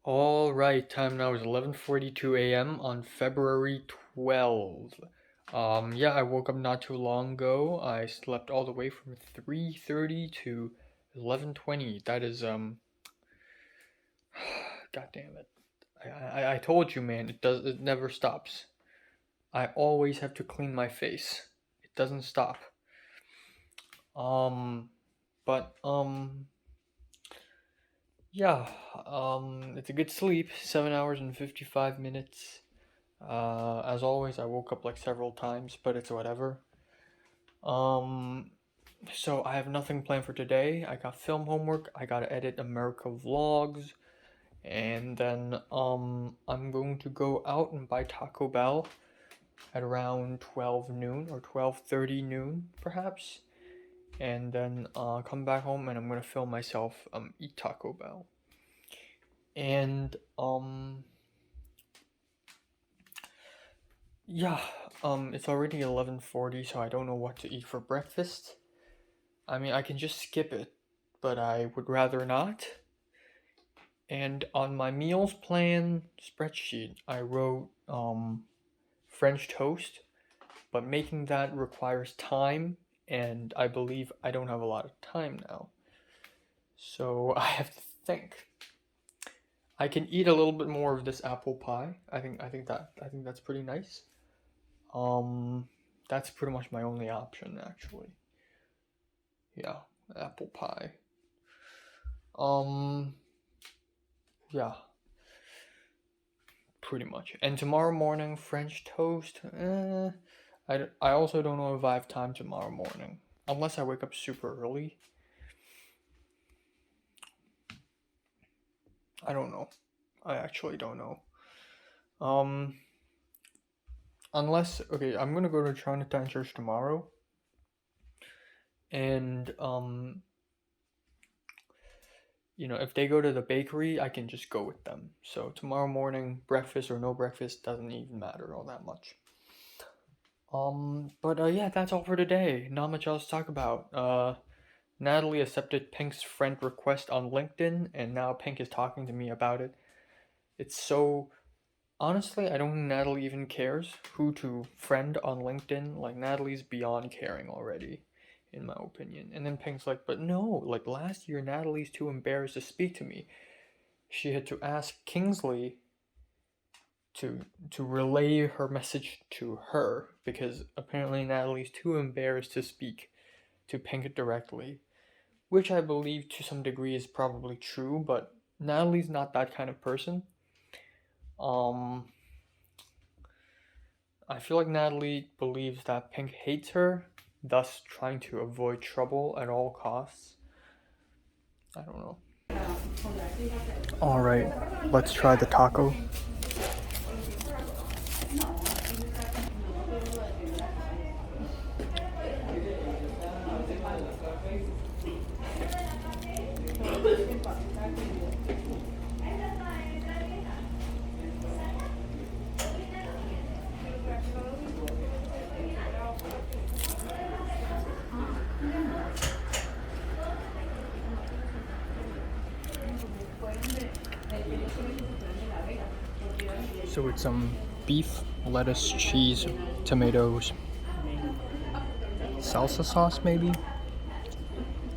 All right, time now is 11:42 a.m. on February 12th. Yeah, I woke up not too long ago. I slept all the way from 3:30 to 11:20. That is God damn it. I told you, man, it never stops. I always have to clean my face. It doesn't stop. Um but yeah, it's a good sleep, 7 hours and 55 minutes. As always, I woke up like several times, but it's whatever. Um, so I have nothing planned for today. I got film homework. I gotta edit America vlogs, and then I'm going to go out and buy Taco Bell at around 12 noon or 12:30 noon, perhaps, and then come back home and I'm gonna film myself eat Taco Bell. And yeah, it's already 11:40, so I don't know what to eat for breakfast. I mean, I can just skip it, but I would rather not. And on my meals plan spreadsheet, I wrote French toast, but making that requires time, and I believe I don't have a lot of time now. So I have to think. I can eat a little bit more of this apple pie. I think that's pretty nice. Um, that's pretty much my only option actually. Yeah, apple pie. Um, yeah, pretty much. And tomorrow morning, French toast. I also don't know if I have time tomorrow morning, unless I wake up super early. I don't know. I actually don't know. Um, unless okay, I'm gonna go to Chinatown Church tomorrow, and if they go to the bakery, I can just go with them. So tomorrow morning, breakfast or no breakfast doesn't even matter all that much. But yeah, that's all for today. Not much else to talk about. Natalie accepted Pink's friend request on LinkedIn, and now Pink is talking to me about it. It's so. Honestly, I don't think Natalie even cares who to friend on LinkedIn. Like, Natalie's beyond caring already, in my opinion. And then Pink's like, but no, like last year, Natalie's too embarrassed to speak to me. She had to ask Kingsley to relay her message to her because apparently Natalie's too embarrassed to speak to Pink directly, which I believe to some degree is probably true, but Natalie's not that kind of person. Um, I feel like Natalie believes that Pink hates her, thus trying to avoid trouble at all costs. I don't know. Alright, let's try the taco. So it's some beef, lettuce, cheese, tomatoes, salsa sauce maybe?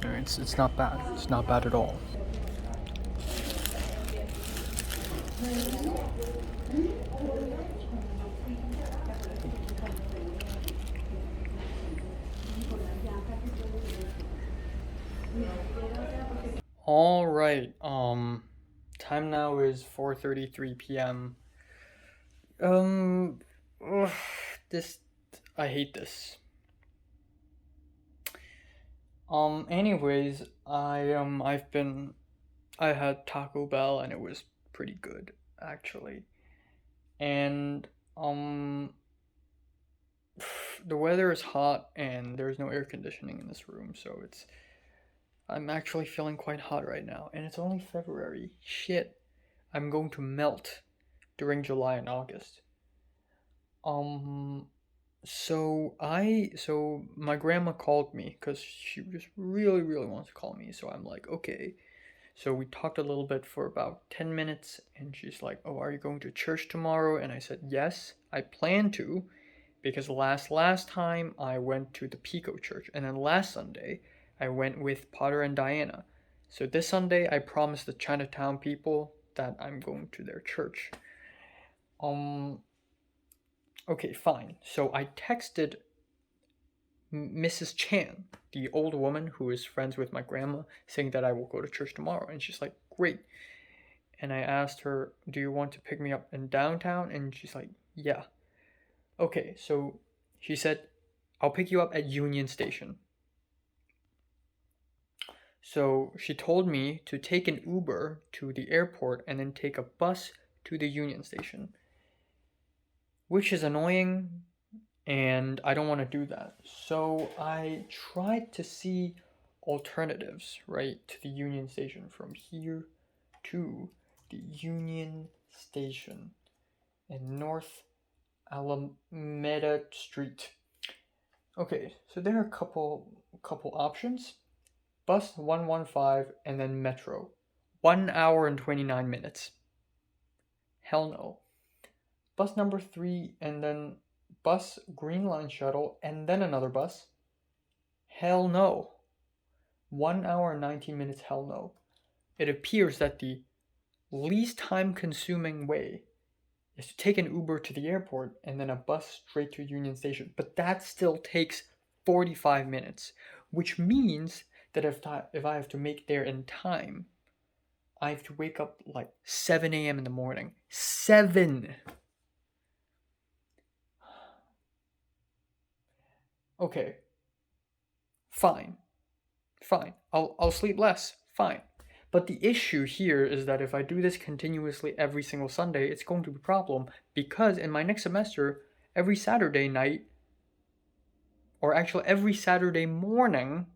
It's not bad. It's not bad at all. All right. Time now is 4:33 p.m. Um, ugh, this I hate this. Anyways, I had Taco Bell and it was pretty good actually. And um the weather is hot and there's no air conditioning in this room, so I'm actually feeling quite hot right now and it's only February. Shit. I'm going to melt during July and August. Um so my grandma called me cuz she just really wants to call me, so I'm like, "Okay." So we talked a little bit for about 10 minutes, and she's like, "Oh, are you going to church tomorrow?" And I said, "Yes, I plan to, because last time I went to the Pico church, and then last Sunday I went with Potter and Diana. So this Sunday I promised the Chinatown people that I'm going to their church." Um okay, fine. So I texted Mrs. Chan, the old woman who is friends with my grandma, saying that I will go to church tomorrow, and she's like, "Great." And I asked her, "Do you want to pick me up in downtown?" And she's like, "Yeah." Okay, so she said, "I'll pick you up at Union Station." So she told me to take an Uber to the airport and then take a bus to the Union Station, which is annoying, and I don't want to do that. So I tried to see alternatives, right, to the Union Station from here to the Union Station in North Alameda Street. Okay, so there are a couple options. Bus 115 and then Metro. 1 hour and 29 minutes. Hell no. Bus number 3 and then bus Green Line shuttle and then another bus. Hell no. 1 hour and 19 minutes. Hell no. It appears that the least time consuming way is to take an Uber to the airport and then a bus straight to Union Station. But that still takes 45 minutes, which means that if I have to make there in time, I have to wake up like 7 a.m. in the morning. 7! Okay. Fine. I'll sleep less. Fine. But the issue here is that if I do this continuously every single Sunday, it's going to be a problem, because in my next semester, every Saturday night, or actually every Saturday morning,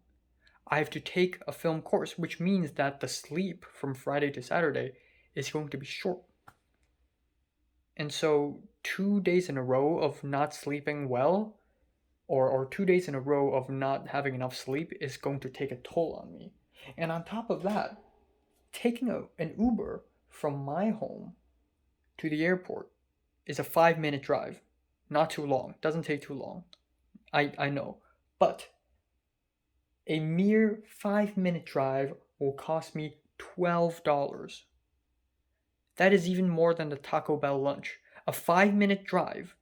I have to take a film course, which means that the sleep from Friday to Saturday is going to be short. And so 2 days in a row of not sleeping well, or 2 days in a row of not having enough sleep, is going to take a toll on me. And on top of that, taking an Uber from my home to the airport is a 5-minute drive. Not too long. Doesn't take too long. I know. But a mere 5-minute drive will cost me $12. That is even more than the Taco Bell lunch. A 5-minute drive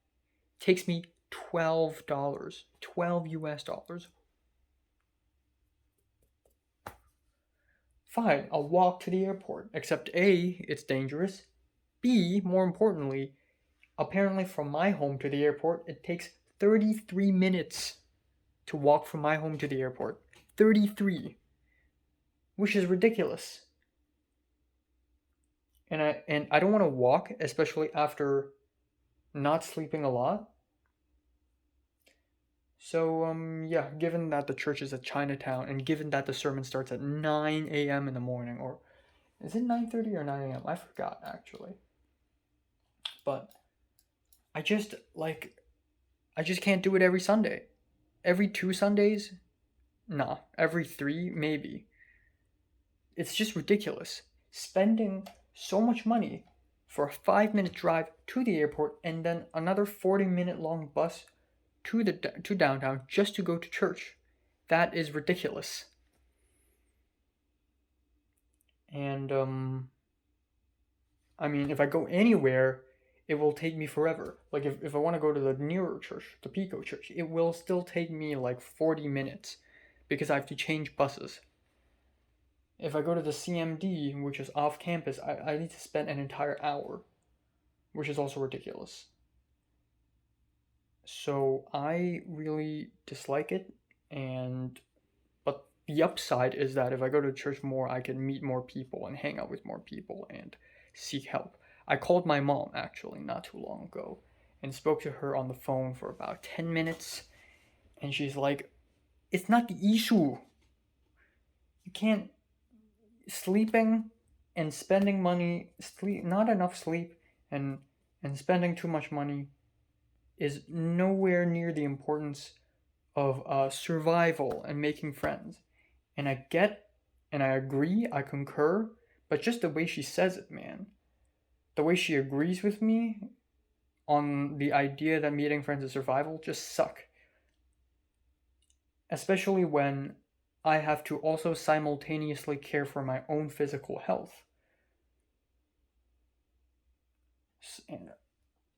takes me $12. 12 US dollars. Fine, I'll walk to the airport. Except A, it's dangerous. B, more importantly, apparently from my home to the airport, it takes 33 minutes to walk from my home to the airport. 33. Which is ridiculous. And I don't want to walk, especially after not sleeping a lot. So yeah, given that the church is at Chinatown, and given that the sermon starts at 9 a.m. in the morning, or is it 9:30 or 9 a.m.? I forgot actually. But I just can't do it every Sunday. Every 2 Sundays? Nah, every 3 maybe. It's just ridiculous. Spending so much money for a 5-minute drive to the airport and then another 40-minute long bus to downtown just to go to church. That is ridiculous. And I mean, if I go anywhere, it will take me forever. Like if I want to go to the nearer church, the Pico church, it will still take me like 40 minutes because I have to change buses. If I go to the CMD, which is off campus, I need to spend an entire hour, which is also ridiculous. So I really dislike it, but the upside is that if I go to church more, I can meet more people and hang out with more people and seek help. I called my mom actually not too long ago and spoke to her on the phone for about 10 minutes, and she's like, "It's not the issue. You can't sleeping and spending money, not enough sleep and spending too much money is nowhere near the importance of survival and making friends." And I get And I agree, I concur, but just the way she says it, man. The way she agrees with me on the idea that meeting friends is survival just suck. Especially when I have to also simultaneously care for my own physical health.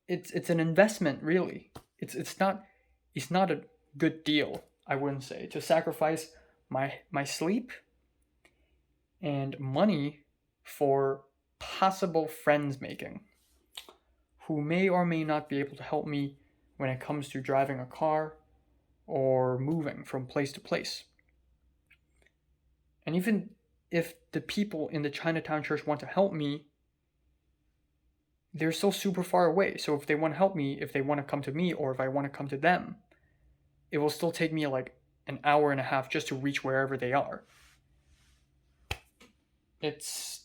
It's an investment, really. It's not a good deal, I wouldn't say, to sacrifice my sleep and money for possible friends making who may or may not be able to help me when it comes to driving a car or moving from place to place. And even if the people in the Chinatown church want to help me, they're still super far away. So if they want to help me, if they want to come to me, or if I want to come to them, it will still take me like an hour and a half just to reach wherever they are. It's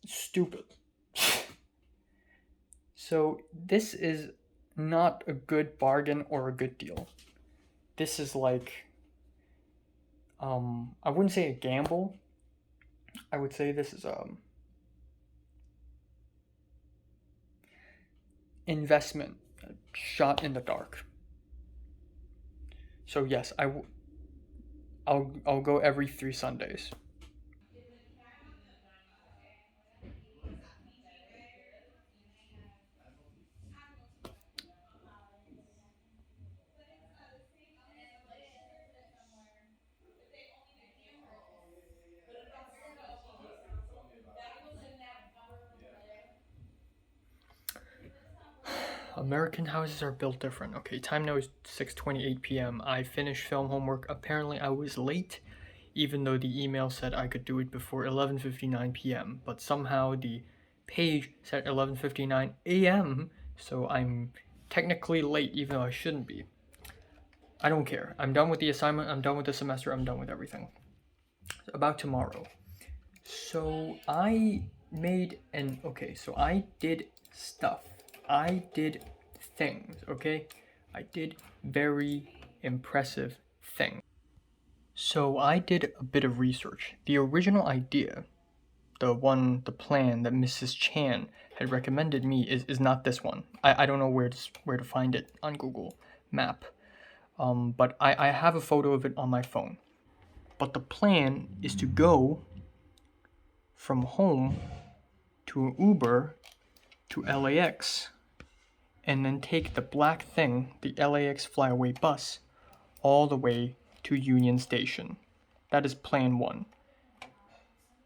stupid. So this is not a good bargain or a good deal. This is like, I wouldn't say a gamble. I would say this is investment, a shot in the dark. So yes, I'll go every 3 Sundays. American houses are built different. Okay, time now is 6:28 p.m. I finished film homework. Apparently I was late, even though the email said I could do it before 11:59 p.m. But somehow the page said 11:59 a.m. So I'm technically late, even though I shouldn't be. I don't care. I'm done with the assignment. I'm done with the semester. I'm done with everything. About tomorrow. So I made an okay. So I did stuff. I did things. Okay, I did very impressive things. So I did a bit of research. The original idea, the plan that Mrs. Chan had recommended me is not this one. I don't know where to find it on Google Map. But I have a photo of it on my phone. But the plan is to go from home to an Uber to LAX and then take the black thing, the LAX flyaway bus, all the way to Union Station. That is plan one.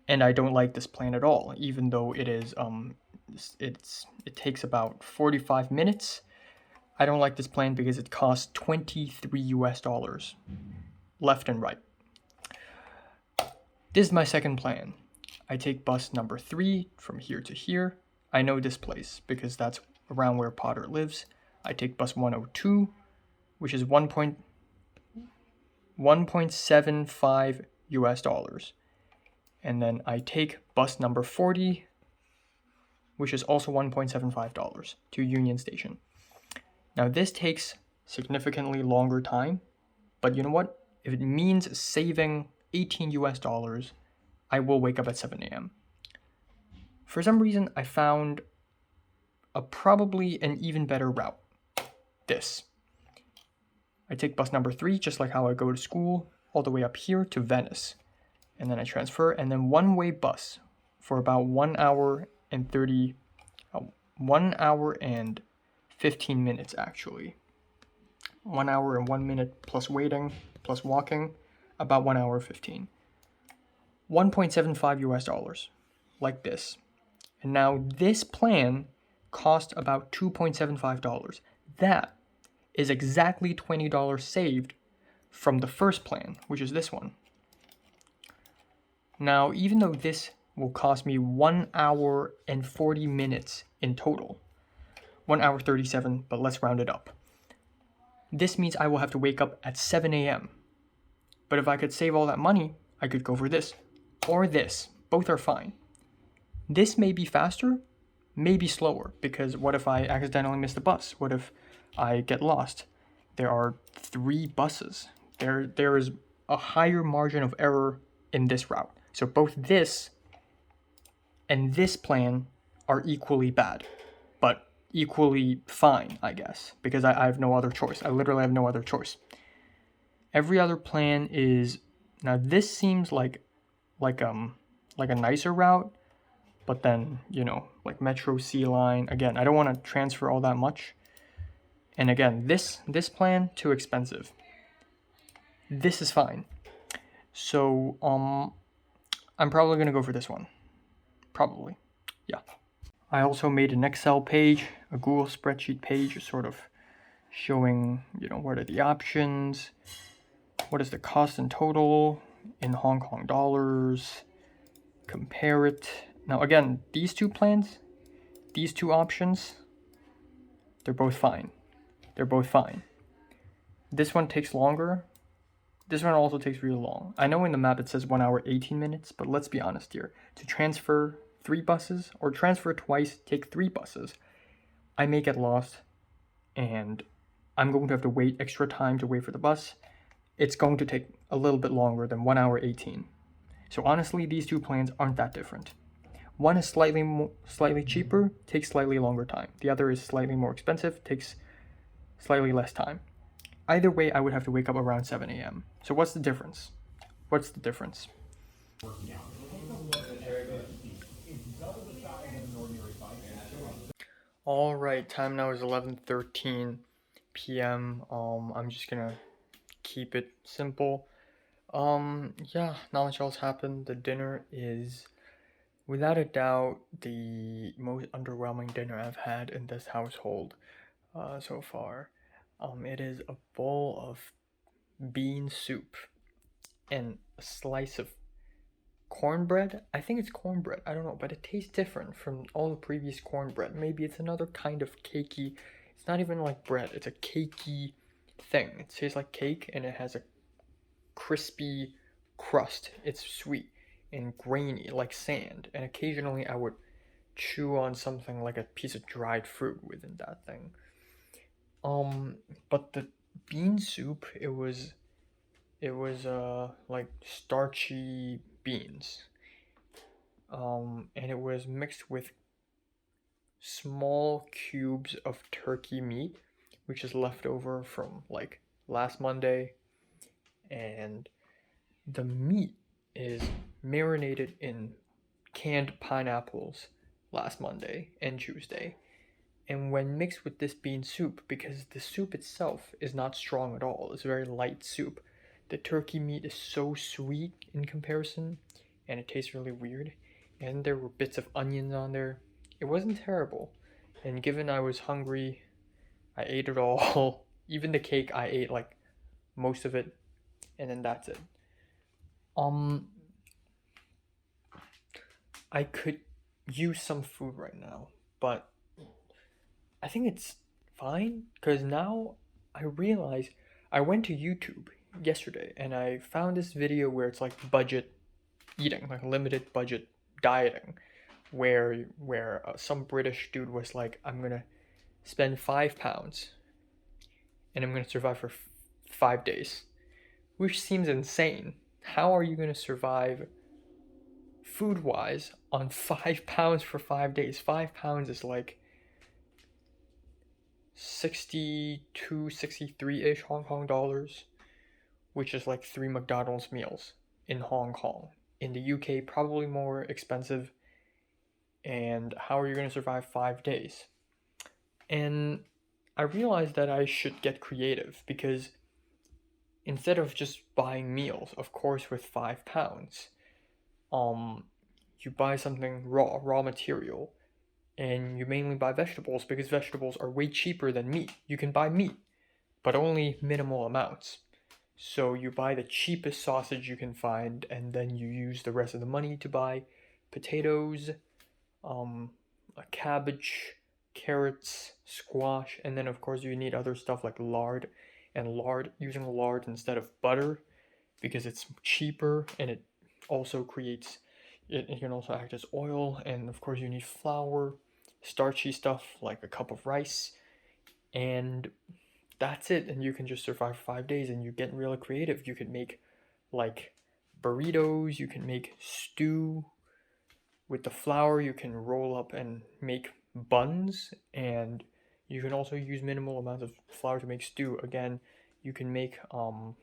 And I don't like this plan at all, even though it takes about 45 minutes. I don't like this plan because it costs $23 left and right. This is my second plan. I take bus number 3 from here to here. I know this place because that's around where Potter lives. I take bus 102, which is $1.75. And then I take bus number 40, which is also $1.75 to Union Station. Now this takes significantly longer time, but you know what? If it means saving $18, I will wake up at 7 a.m. For some reason, I found probably an even better route. This. I take bus number 3, just like how I go to school, all the way up here to Venice. And then I transfer, and then one-way bus for about 1 hour and 15 minutes actually. 1 hour and 1 minute plus waiting, plus walking, about 1 hour 15. $1.75, like this. And now this plan cost about $2.75. That is exactly $20 saved from the first plan, which is this one. Now, even though this will cost me 1 hour and 40 minutes in total, 1 hour 37, but let's round it up. This means I will have to wake up at 7 a.m. But if I could save all that money, I could go for this or this. Both are fine. This may be faster, may be slower, because what if I accidentally miss the bus? What if I get lost? There are 3 buses. There is a higher margin of error in this route. So both this and this plan are equally bad, but equally fine, I guess, because I have no other choice. I literally have no other choice. Every other plan is, now this seems like a nicer route, but then, you know, like Metro C line, again, I don't want to transfer all that much. And again, this plan, too expensive. This is fine. So I'm probably gonna go for this one. Probably. Yeah. I also made an Excel page, a Google spreadsheet page, sort of showing, you know, what are the options, what is the cost in total in Hong Kong dollars, compare it. Now again, these two plans, these two options, they're both fine. They're both fine. This one takes longer. This one also takes really long. I know in the map it says 1 hour 18 minutes, but let's be honest here. To transfer 3 buses or transfer twice, take 3 buses, I may get lost and I'm going to have to wait extra time to wait for the bus. It's going to take a little bit longer than 1 hour 18. So honestly, these two plans aren't that different. One is slightly cheaper, takes slightly longer time. The other is slightly more expensive, takes slightly less time. Either way, I would have to wake up around 7 a.m. So what's the difference? What's the difference? All right, time now is 11:13 p.m. I'm just gonna keep it simple. Yeah, not much else happened. The dinner is, without a doubt, the most underwhelming dinner I've had in this household so far. It is a bowl of bean soup and a slice of cornbread. I think it's cornbread. I don't know, but it tastes different from all the previous cornbread. Maybe it's another kind of cakey. It's not even like bread. It's a cakey thing. It tastes like cake and it has a crispy crust. It's sweet and grainy like sand. And occasionally I would chew on something like a piece of dried fruit within that thing. But the bean soup, it was like starchy beans. And it was mixed with small cubes of turkey meat, which is left over from like last Monday. And the meat is marinated in canned pineapples last Monday and Tuesday. And when mixed with this bean soup, because the soup itself is not strong at all, it's very light soup, the turkey meat is so sweet in comparison, and it tastes really weird. And there were bits of onions on there. It wasn't terrible. And given I was hungry, I ate it all. Even the cake, I ate like most of it, and then that's it. I could use some food right now, but I think it's fine because now I realize I went to YouTube yesterday and I found this video where it's like budget eating, like limited budget dieting, where some British dude was like, I'm gonna spend £5 and I'm gonna survive for 5 days, which seems insane. How are you gonna survive food wise on £5 for 5 days? £5 is like 62, 63-ish Hong Kong dollars, which is like 3 McDonald's meals in Hong Kong. In the UK, probably more expensive. And how are you going to survive 5 days? And I realized that I should get creative because instead of just buying meals, of course, with £5, you buy something raw material, and you mainly buy vegetables because vegetables are way cheaper than meat. You can buy meat, but only minimal amounts. So you buy the cheapest sausage you can find, and then you use the rest of the money to buy potatoes, a cabbage, carrots, squash, and then of course you need other stuff like lard, and using lard instead of butter because it's cheaper, and it also creates, it can also act as oil, and of course you need flour, starchy stuff like a cup of rice, and that's it. And you can just survive 5 days, and you get really creative. You could make like burritos, you can make stew. With the flour, you can roll up and make buns, and you can also use minimal amounts of flour to make stew. Again, you can make um,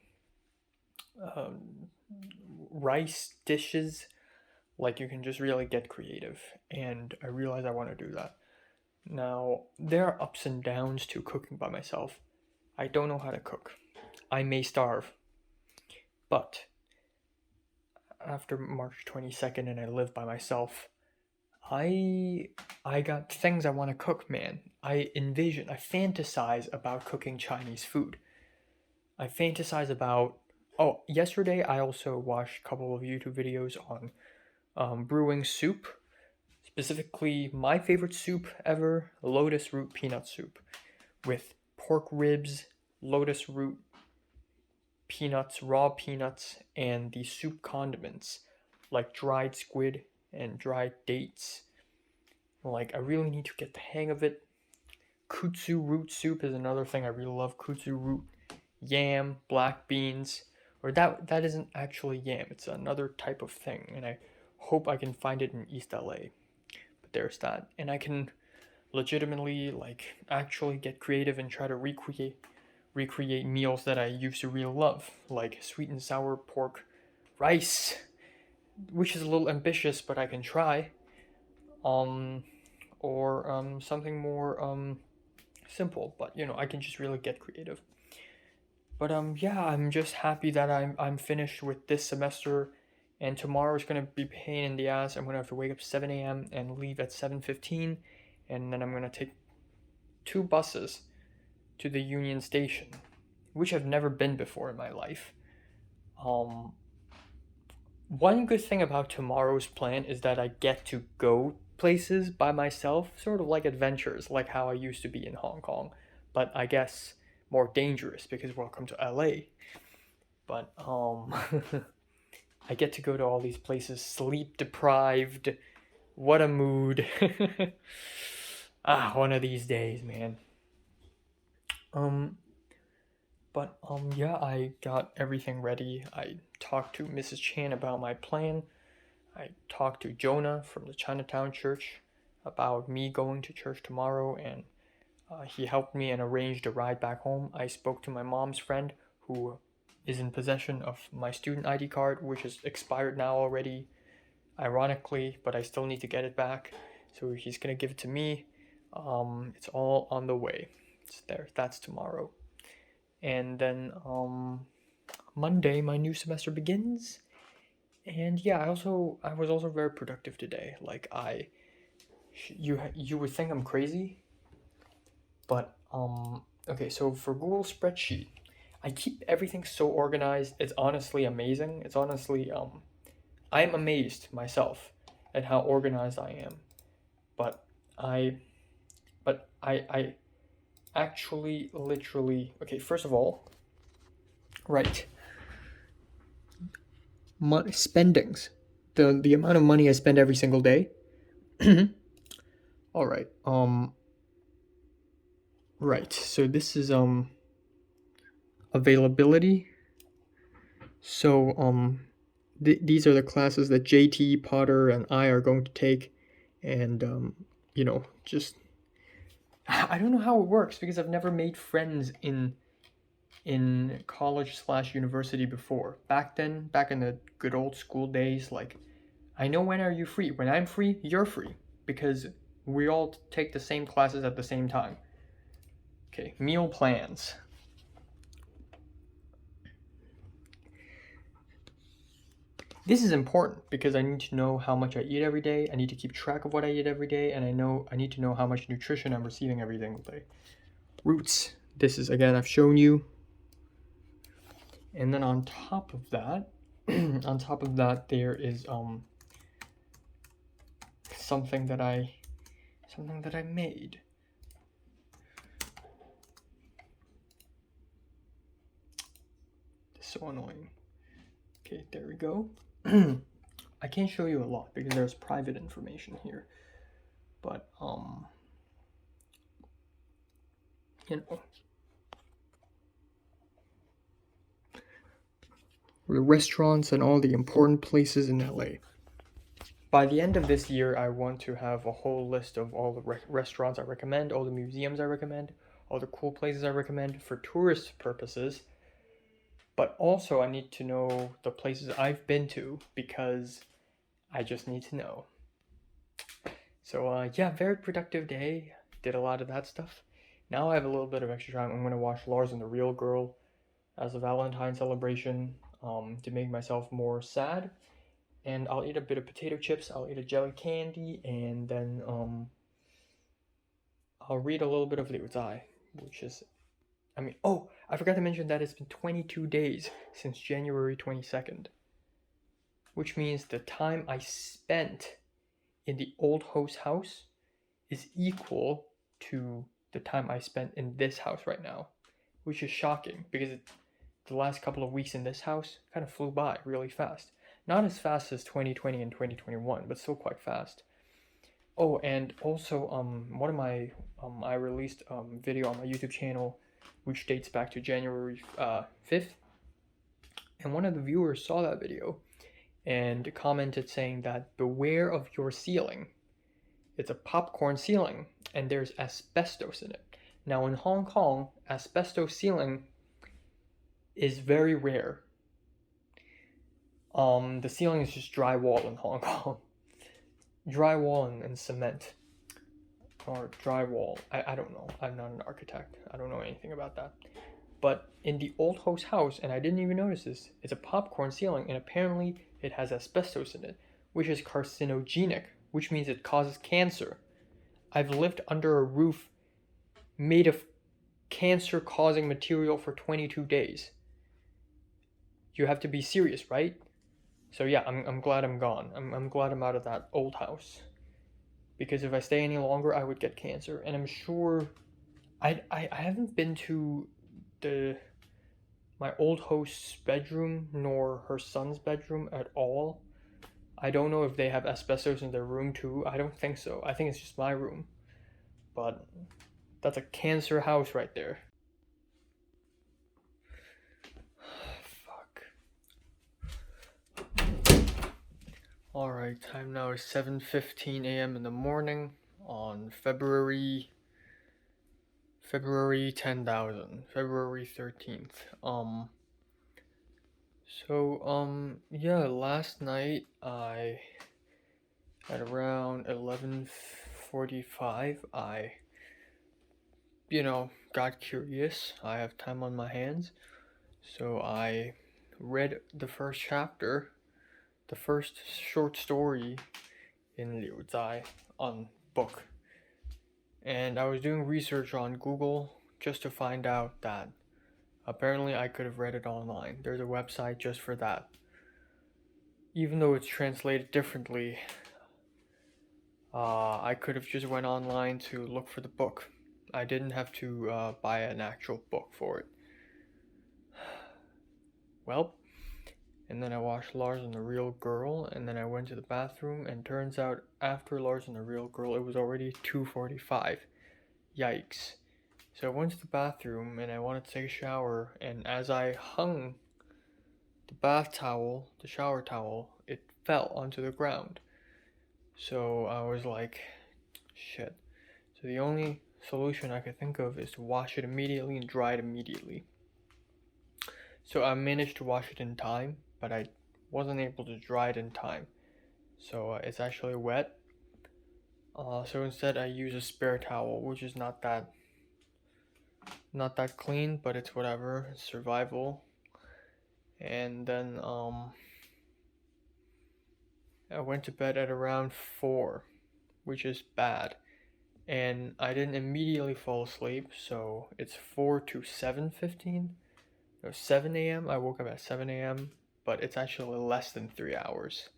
rice dishes. Like, you can just really get creative, and I realize I want to do that. Now, there are ups and downs to cooking by myself. I don't know how to cook. I may starve. But after March 22nd and I live by myself, I got things I want to cook, man. I fantasize about cooking Chinese food. I fantasize about. Oh, yesterday I also watched a couple of YouTube videos on brewing soup. Specifically, my favorite soup ever, lotus root peanut soup, with pork ribs, lotus root peanuts, raw peanuts, and the soup condiments like dried squid and dried dates. Like, I really need to get the hang of it. Kutsu root soup is another thing I really love. Kutsu root, yam, black beans, or that isn't actually yam. It's another type of thing, and I hope I can find it in East LA. But there's that, and I can legitimately actually get creative and try to recreate meals that I used to really love, like sweet and sour pork rice, which is a little ambitious, but I can try. Or something more simple, but I can just really get creative. But yeah, I'm just happy that I'm finished with this semester, and tomorrow is gonna be pain in the ass. I'm gonna have to wake up 7 a.m. and leave at 7:15, and then I'm gonna take 2 buses to the Union Station, which I've never been before in my life. One good thing about tomorrow's plan is that I get to go places by myself, sort of like adventures, like how I used to be in Hong Kong, but I guess more dangerous because welcome to LA. But I get to go to all these places, sleep deprived. What a mood. One of these days, man. Yeah, I got everything ready. I talked to Mrs. Chan about my plan. I talked to Jonah from the Chinatown Church about me going to church tomorrow, and he helped me and arranged a ride back home. I spoke to my mom's friend who is in possession of my student ID card, which is expired now already, ironically, but I still need to get it back. So he's gonna give it to me. It's all on the way. It's there. That's tomorrow. And then Monday, my new semester begins. And yeah, I was also very productive today. Like, you would think I'm crazy, but okay, so for Google Spreadsheet, I keep everything so organized. It's honestly amazing. It's honestly I'm amazed myself at how organized I am. But I actually literally, okay, first of all, right, spendings, the amount of money I spend every single day. All right. Right. So this is availability. So these are the classes that JT, Potter, and I are going to take, and just I don't know how it works because I've never made friends in college/university before. Back in the good old school days, like, I know when are you free. When I'm free, you're free, because we all take the same classes at the same time. Okay, meal plans. This is important because I need to know how much I eat every day. I need to keep track of what I eat every day, and I need to know how much nutrition I'm receiving every single day. Roots. This is, again, I've shown you. And then on top of that, there is something that I made. It's so annoying. Okay, there we go. I can't show you a lot because there's private information here, but the restaurants and all the important places in LA. By the end of this year, I want to have a whole list of all the restaurants I recommend, all the museums I recommend, all the cool places I recommend for tourist purposes. But also, I need to know the places I've been to because I just need to know. So, yeah, very productive day. Did a lot of that stuff. Now I have a little bit of extra time. I'm going to watch Lars and the Real Girl as a Valentine celebration to make myself more sad. And I'll eat a bit of potato chips, I'll eat a jelly candy, and then I'll read a little bit of Liu Zai, which is, oh, I forgot to mention that it's been 22 days since January 22nd, which means the time I spent in the old host house is equal to the time I spent in this house right now, which is shocking because the last couple of weeks in this house kind of flew by really fast. Not as fast as 2020 and 2021, but still quite fast. Oh, and also, one of my, I released a video on my YouTube channel, which dates back to January 5th, and one of the viewers saw that video and commented saying that beware of your ceiling. It's a popcorn ceiling, and there's asbestos in it. Now in Hong Kong, asbestos ceiling is very rare. The ceiling is just drywall in Hong Kong. Drywall and cement. Or drywall. I don't know. I'm not an architect. I don't know anything about that. But in the old host house, and I didn't even notice this, it's a popcorn ceiling, and apparently it has asbestos in it, which is carcinogenic, which means it causes cancer. I've lived under a roof made of cancer-causing material for 22 days. You have to be serious, right? So yeah, I'm glad I'm gone. I'm glad I'm out of that old house. Because if I stay any longer, I would get cancer. And I'm sure I haven't been to my old host's bedroom nor her son's bedroom at all. I don't know if they have asbestos in their room too. I don't think so. I think it's just my room. But that's a cancer house right there. Alright, time now is 7:15 a.m. in the morning on February 10,000, February 13th. Yeah, last night at around 11:45, I got curious. I have time on my hands. So I read the first chapter, the first short story in Liu Zai on book. And I was doing research on Google just to find out that apparently I could have read it online. There's a website just for that. Even though it's translated differently, I could have just went online to look for the book. I didn't have to buy an actual book for it. Well, and then I watched Lars and the Real Girl, and then I went to the bathroom, and turns out after Lars and the Real Girl, it was already 2:45. Yikes. So I went to the bathroom, and I wanted to take a shower, and as I hung the shower towel, it fell onto the ground. So I was like, shit. So the only solution I could think of is to wash it immediately and dry it immediately. So I managed to wash it in time, but I wasn't able to dry it in time. So it's actually wet. So instead I use a spare towel, which is not that clean, but it's whatever, it's survival. And then I went to bed at around 4, which is bad. And I didn't immediately fall asleep, so it's 4 to 7:15. No, 7 a.m. I woke up at 7 a.m., but it's actually less than 3 hours.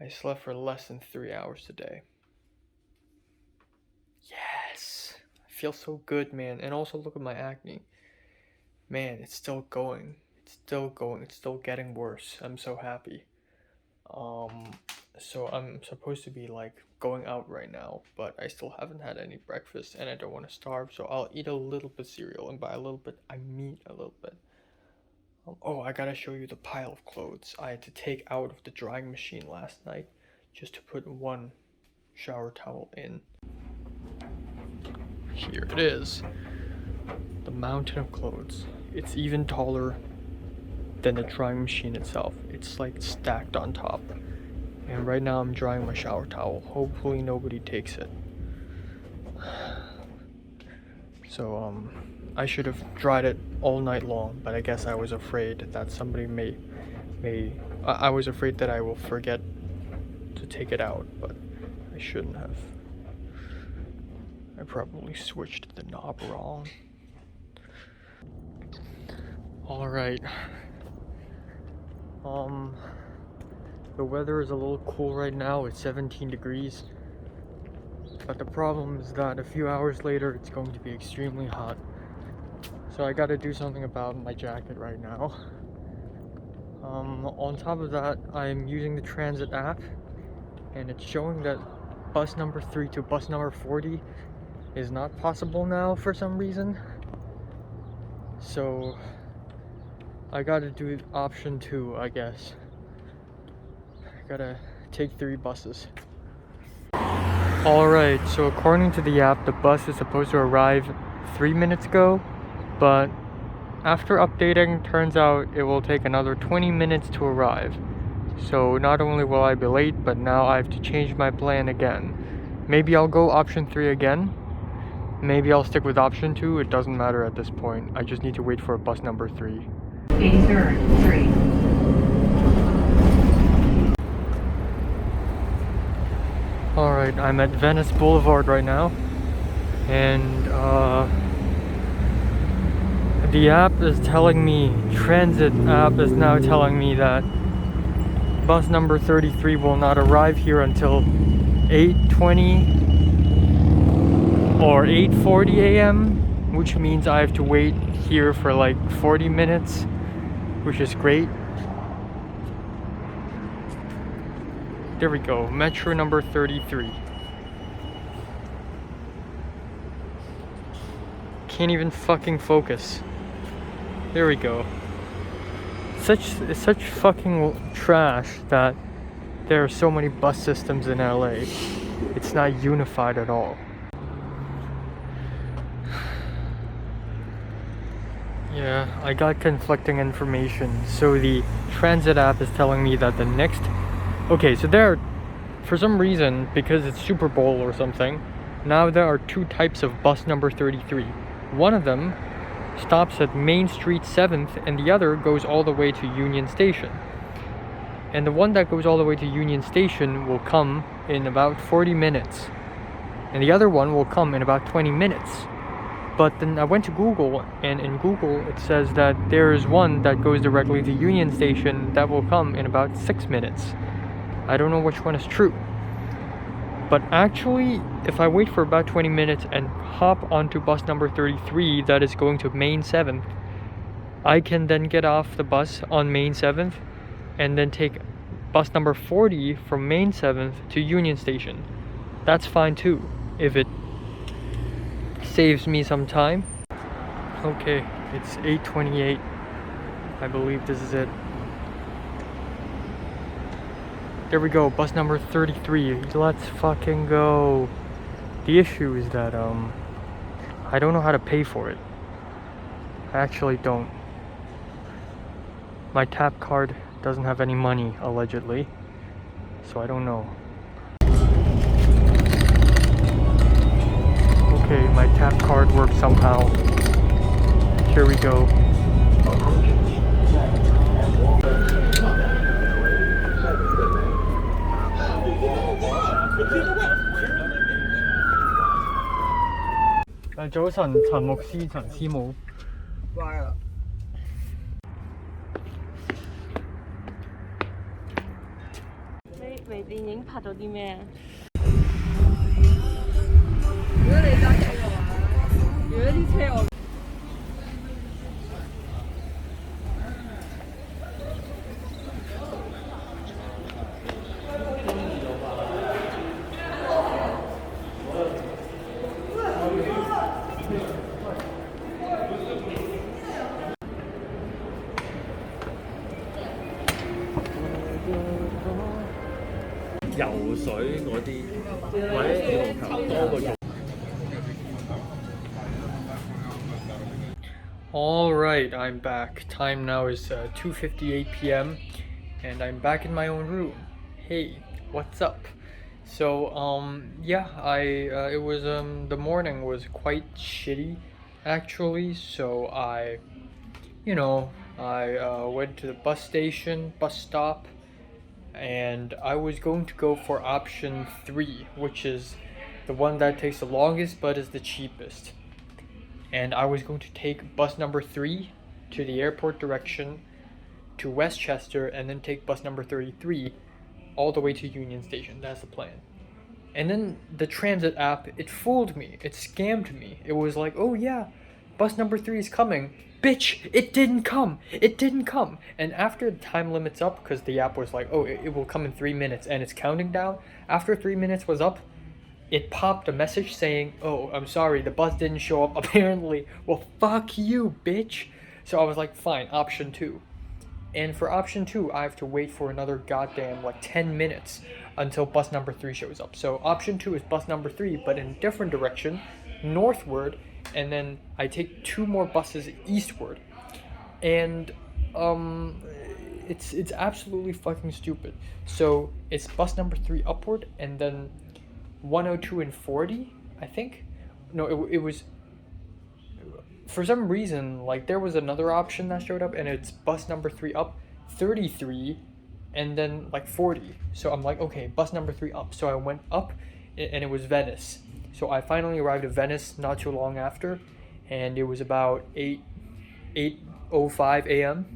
I slept for less than 3 hours today. Yes! I feel so good, man. And also look at my acne. Man, it's still going. It's still getting worse. I'm so happy. So I'm supposed to be like going out right now, but I still haven't had any breakfast and I don't want to starve, so I'll eat a little bit cereal, and by a little bit I mean a little bit. Oh, I gotta show you the pile of clothes I had to take out of the drying machine last night just to put one shower towel in. Here it is. The mountain of clothes. It's even taller than the drying machine itself. It's like stacked on top. And right now I'm drying my shower towel. Hopefully nobody takes it. So I should have dried it all night long, but I guess I was afraid that somebody I was afraid that I will forget to take it out, but I shouldn't have. I probably switched the knob wrong. Alright. The weather is a little cool right now. It's 17 degrees. But the problem is that a few hours later it's going to be extremely hot. So I gotta do something about my jacket right now. On top of that, I'm using the transit app, and it's showing that bus number 3 to bus number 40 is not possible now for some reason. So I gotta do option 2, I guess. I gotta take 3 buses. Alright, so according to the app, the bus is supposed to arrive 3 minutes ago, but after updating, turns out it will take another 20 minutes to arrive. So not only will I be late, but now I have to change my plan again. Maybe I'll go option 3 again. Maybe I'll stick with option 2. It doesn't matter at this point. I just need to wait for bus number 3. 83rd Street. Alright, I'm at Venice Boulevard right now. And the app is telling me, transit app is now telling me that bus number 33 will not arrive here until 8:20 or 8:40 a.m., which means I have to wait here for like 40 minutes, which is great. There we go, metro number 33. Can't even fucking focus. There we go. It's such fucking trash that there are so many bus systems in LA. It's not unified at all. Yeah, I got conflicting information. So the transit app is telling me that the next... Okay, so there are, for some reason, because it's Super Bowl or something, now there are 2 types of bus number 33. One of them stops at Main Street 7th, and the other goes all the way to Union Station. And the one that goes all the way to Union Station will come in about 40 minutes. And the other one will come in about 20 minutes. But then I went to Google, and in Google it says that there is one that goes directly to Union Station that will come in about 6 minutes. I don't know which one is true. But actually, if I wait for about 20 minutes and hop onto bus number 33 that is going to Main 7th, I can then get off the bus on Main 7th and then take bus number 40 from Main 7th to Union Station. That's fine too, if it saves me some time. Okay, it's 8:28. I believe this is it. There we go, bus number 33. Let's fucking go. The issue is that I don't know how to pay for it. I actually don't. My tap card doesn't have any money, allegedly. So I don't know. Okay, my tap card works somehow. Here we go.早晨，陳牧師，陳師母。乖啦。你微電影拍咗啲咩啊？如果你揸車嘅話，如果啲車我。水嗰啲，或者羽毛球多過做。All right, I'm back. Time now is 2:58 p.m. and I'm back in my own room. Hey, what's up? So yeah, it was the morning was quite shitty actually. So I went to the bus stop, and I was going to go for option 3, which is the one that takes the longest but is the cheapest. And I was going to take bus number 3 to the airport direction to Westchester, and then take bus number 33 all the way to Union Station. That's the plan. And then the transit app, it fooled me. It scammed me. It was like, oh yeah, bus number 3 is coming. Bitch, it didn't come. It didn't come. And after the time limit's up, because the app was like, oh, it will come in 3 minutes, and it's counting down. After 3 minutes was up, it popped a message saying, oh, I'm sorry, the bus didn't show up apparently. Well, fuck you, bitch. So I was like, fine, option 2. And for option 2, I have to wait for another goddamn 10 minutes until bus number 3 shows up. So option 2 is bus number 3, but in a different direction, northward, and then I take 2 more buses eastward. And it's absolutely fucking stupid. So it's bus number 3 upward, and then 102 and 40, I think. No, it was, for some reason, there was another option that showed up, and it's bus number 3 up, 33, and then 40. So I'm like, okay, bus number 3 up. So I went up, and it was Venice. So I finally arrived at Venice not too long after, and it was about 8:05 a.m.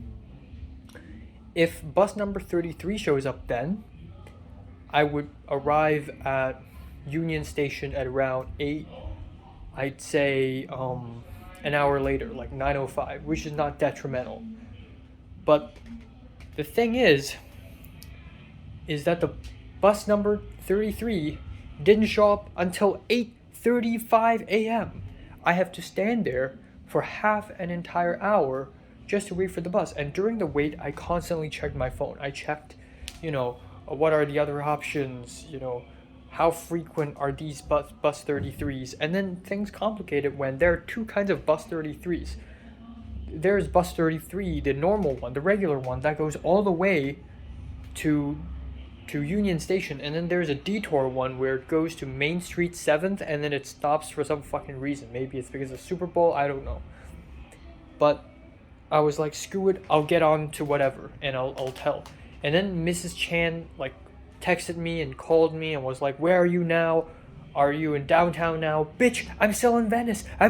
If bus number 33 shows up then, I would arrive at Union Station at around 8, I'd say an hour later, 9:05, which is not detrimental. But the thing is that the bus number 33 didn't show up until 8:35 a.m. I have to stand there for half an entire hour just to wait for the bus. And during the wait, I constantly checked my phone. I checked, what are the other options, how frequent are these bus 33s? And then things complicated when there are 2 kinds of bus 33s. There's bus 33, the normal one, the regular one that goes all the way to Union Station, and then there's a detour one where it goes to Main Street 7th, and then it stops for some fucking reason. Maybe it's because of Super Bowl, I don't know. But I was like, screw it, I'll get on to whatever, and I'll tell. And then Mrs. Chan texted me and called me and was like, where are you now? Are you in downtown now? Bitch, I'm still in Venice. I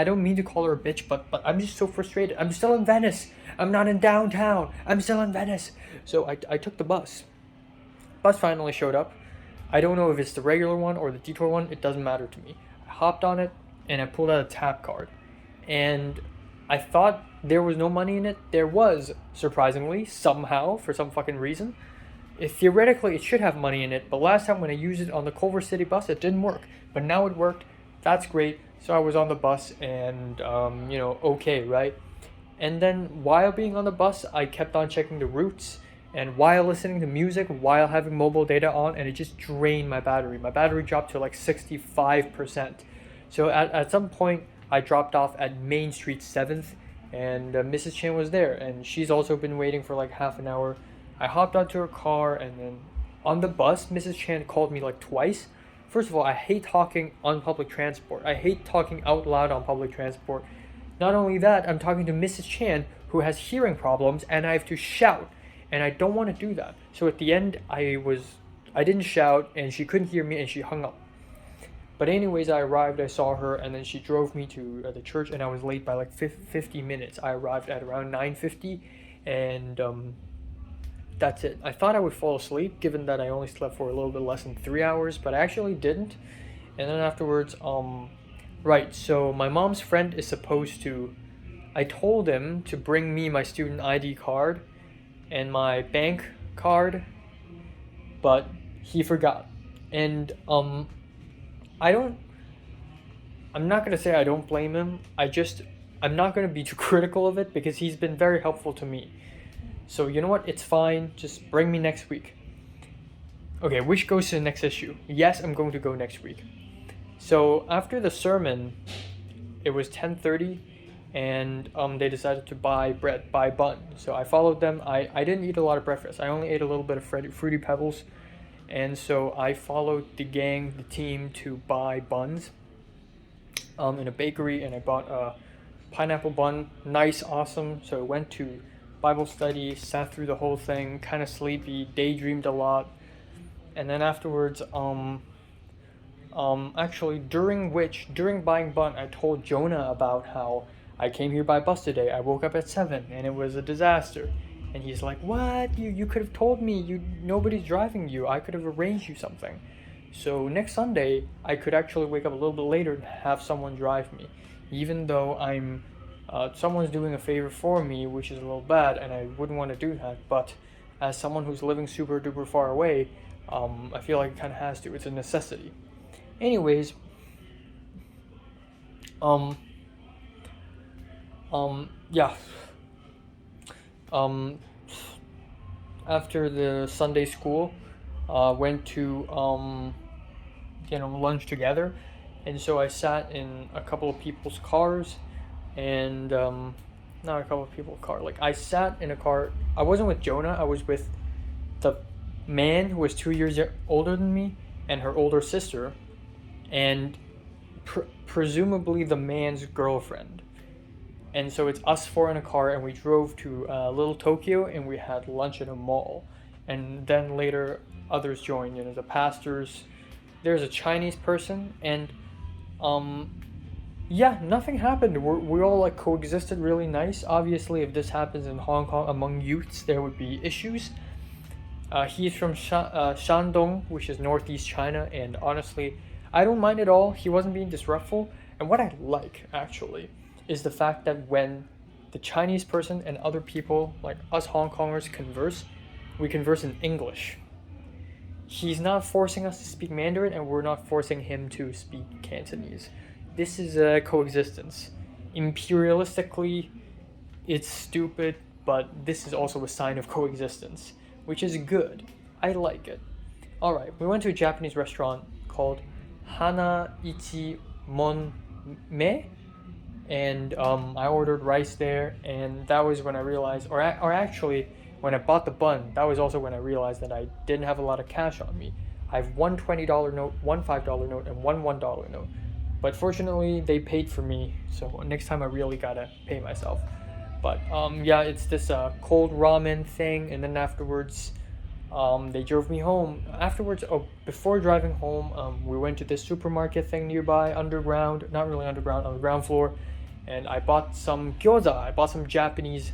don't mean to call her a bitch, but I'm just so frustrated. I'm still in Venice. I'm not in downtown. I'm still in Venice. So I took the bus. Bus finally showed up. I don't know if it's the regular one or the detour one. It doesn't matter to me. I hopped on it and I pulled out a tap card. And I thought there was no money in it. There was, surprisingly, somehow, for some fucking reason. Theoretically, it should have money in it, but last time when I used it on the Culver City bus, it didn't work. But now it worked. That's great. So I was on the bus and, okay, right? And then while being on the bus, I kept on checking the routes, and while listening to music, while having mobile data on, and it just drained my battery. My battery dropped to 65%. So at some point, I dropped off at Main Street 7th, and Mrs. Chan was there, and she's also been waiting for half an hour. I hopped onto her car, and then on the bus, Mrs. Chan called me twice. First of all, I hate talking on public transport. I hate talking out loud on public transport. Not only that, I'm talking to Mrs. Chan, who has hearing problems, and I have to shout, and I don't want to do that. So at the end, I didn't shout, and she couldn't hear me, and she hung up. But anyways, I arrived, I saw her, and then she drove me to the church, and I was late by 50 minutes. I arrived at around 9:50, and that's it. I thought I would fall asleep, given that I only slept for a little bit less than 3 hours, but I actually didn't. And then afterwards, right, so my mom's friend is supposed to, I told him to bring me my student ID card and my bank card, but he forgot. And I'm not gonna say I don't blame him. I'm not gonna be too critical of it because he's been very helpful to me. So you know what? It's fine. Just bring me next week. Okay, which goes to the next issue. Yes, I'm going to go next week. So after the sermon, it was 10:30, and they decided to buy bun. So I followed them. I didn't eat a lot of breakfast. I only ate a little bit of Fruity Pebbles, and so I followed the team to buy buns in a bakery, and I bought a pineapple bun. Nice, awesome. So I went to Bible study, sat through the whole thing, kind of sleepy, daydreamed a lot, and then afterwards, actually, during buying bun, I told Jonah about how I came here by bus today. I woke up at 7 and it was a disaster. And he's like, "What? You could have told me. Nobody's driving you. I could have arranged you something." So next Sunday, I could actually wake up a little bit later and have someone drive me, even though someone's doing a favor for me, which is a little bad, and I wouldn't want to do that. But as someone who's living super duper far away, I feel like it kind of has to. It's a necessity. Anyways, yeah. After the Sunday school, went to lunch together, and so I sat in a couple of people's cars, and not a couple of people's car. Like I sat in a car. I wasn't with Jonah. I was with the man who was 2 years older than me and her older sister, and presumably the man's girlfriend. And so it's us four in a car, and we drove to Little Tokyo, and we had lunch in a mall. And then later, others joined. The pastors. There's a Chinese person, and yeah, nothing happened. We all like coexisted really nice. Obviously, if this happens in Hong Kong among youths, there would be issues. He's from Shandong, which is northeast China, and honestly, I don't mind at all. He wasn't being disruptful, and what I like actually is the fact that when the Chinese person and other people like us Hong Kongers converse, we converse in English. He's not forcing us to speak Mandarin, and we're not forcing him to speak Cantonese. This is a coexistence. Imperialistically, it's stupid, but this is also a sign of coexistence, which is good. I like it. Alright, we went to a Japanese restaurant called Hana Ichi Mon Me, and I ordered rice there, and that was when I realized, or actually, when I bought the bun, that was also when I realized that I didn't have a lot of cash on me. I have one $20 note, one $5 note, and one $1 note. But fortunately, they paid for me, so next time I really gotta pay myself. But yeah, it's this cold ramen thing, and then afterwards, they drove me home. Before driving home, we went to this supermarket thing nearby, underground, not really underground, on the ground floor, and I bought some gyoza. I bought some Japanese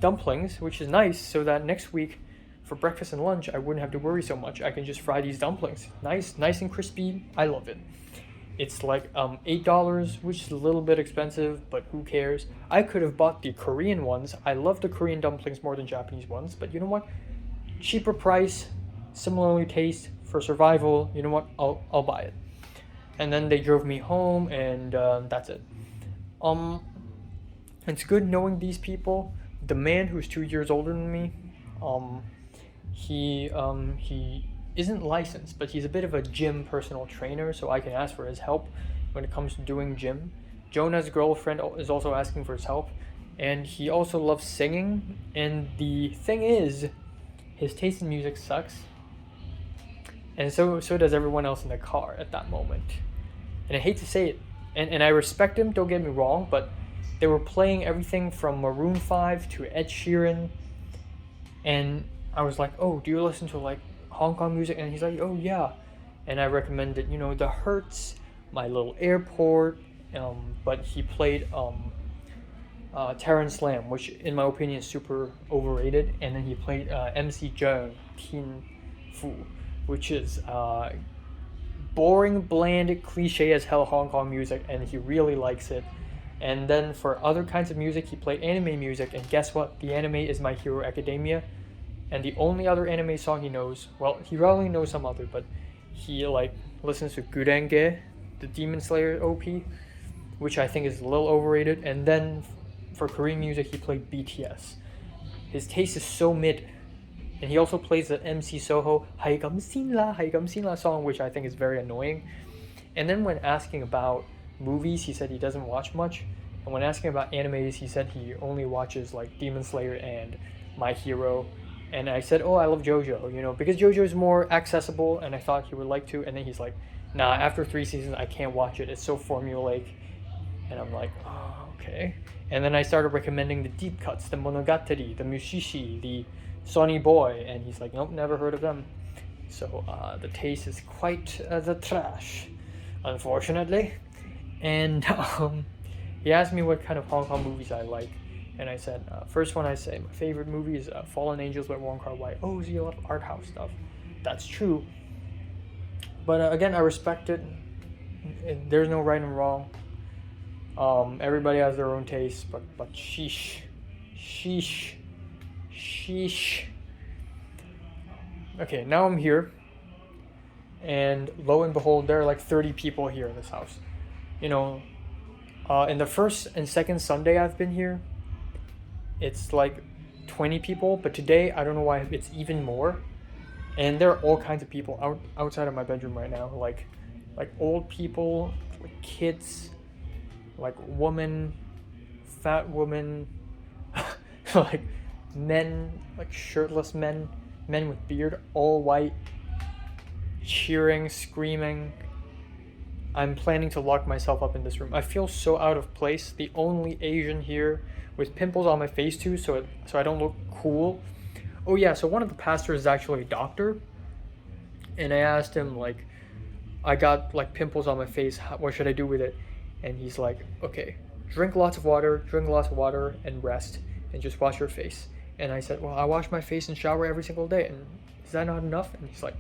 dumplings, which is nice, so that next week for breakfast and lunch I wouldn't have to worry so much. I can just fry these dumplings. Nice and crispy. I love it. It's like $8, which is a little bit expensive, but who cares? I could have bought the Korean ones. I love the Korean dumplings more than Japanese ones, but you know what? Cheaper price, similarly taste, for survival. You know what? I'll buy it. And then they drove me home, and that's it. It's good knowing these people. The man who's 2 years older than me, he isn't licensed, but he's a bit of a gym personal trainer, so I can ask for his help when it comes to doing gym. Jonah's girlfriend is also asking for his help, and he also loves singing, and the thing is, his taste in music sucks, and so does everyone else in the car at that moment. And I hate to say it, and I respect him, don't get me wrong, but they were playing everything from Maroon 5 to Ed Sheeran, and I was like, "Oh, do you listen to like Hong Kong music?" And he's like, "Oh yeah," and I recommended The Hertz, My Little Airport, but he played Terrence Lam, which in my opinion is super overrated, and then he played MC Jung, Tin Fu, which is boring, bland, cliche as hell Hong Kong music, and he really likes it. And then for other kinds of music, he played anime music, and guess what? The anime is My Hero Academia, and the only other anime song he knows, well, he probably knows some other, but he listens to Gurenge, the Demon Slayer OP, which I think is a little overrated. And then for Korean music, he played BTS. His taste is so mid, And he also plays the MC Soho "Hai Gam Sin La" song, which I think is very annoying. And then when asking about movies, he said he doesn't watch much. And when asking about animes, he said he only watches like Demon Slayer and My Hero. And I said, oh, I love JoJo, you know, because JoJo is more accessible, and I thought he would like to. And then he's like, nah, after 3 seasons, I can't watch it. It's so formulaic. And I'm like, oh, okay. And then I started recommending the deep cuts, the Monogatari, the Mushishi, the Sonny Boy. And he's like, nope, never heard of them. So the taste is quite the trash, unfortunately. And he asked me what kind of Hong Kong movies I like. And I said, first one I say, my favorite movie is Fallen Angels by Wong Kar-wai. Oh, so you love art house stuff. That's true. But again, I respect it. There's no right and wrong. Everybody has their own taste, but sheesh. Okay, now I'm here. And lo and behold, there are like 30 people here in this house. You know, in the first and second Sunday I've been here, it's like 20 people, but today I don't know why it's even more. And there are all kinds of people outside of my bedroom right now, like old people, like kids, like women, fat women, like men, like shirtless men, men with beard, all white, cheering, screaming. I'm planning to lock myself up in this room. I feel so out of place. The only Asian here with pimples on my face too, so I don't look cool. Oh yeah, so one of the pastors is actually a doctor, and I asked him like, I got like pimples on my face. What should I do with it? And he's like, okay, drink lots of water, and rest, and just wash your face. And I said, well, I wash my face and shower every single day, and is that not enough? And he's like,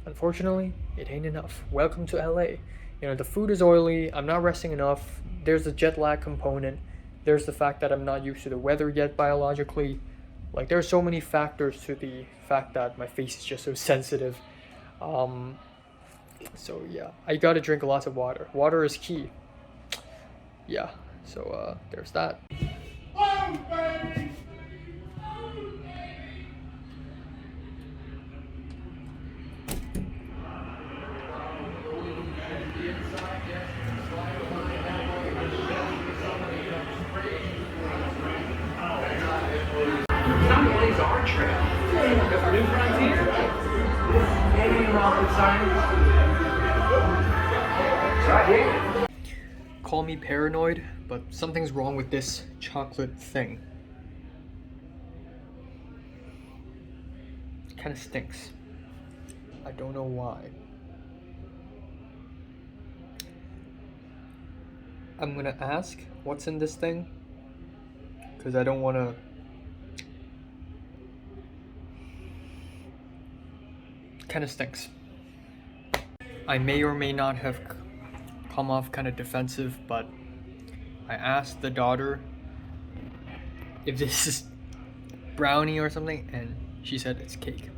unfortunately, it ain't enough. Welcome to LA. You know, the food is oily, I'm not resting enough, there's the jet lag component, there's the fact that I'm not used to the weather yet biologically. Like, there's so many factors to the fact that my face is just so sensitive. So yeah, I gotta drink lots of water. Water is key. Yeah, so there's that. Call me paranoid, but something's wrong with this chocolate thing. It kind of stinks. I don't know why. I'm gonna ask what's in this thing, because I don't want to. Kind of stinks. I may or may not have come off kind of defensive, but I asked the daughter if this is brownie or something, and she said it's cake.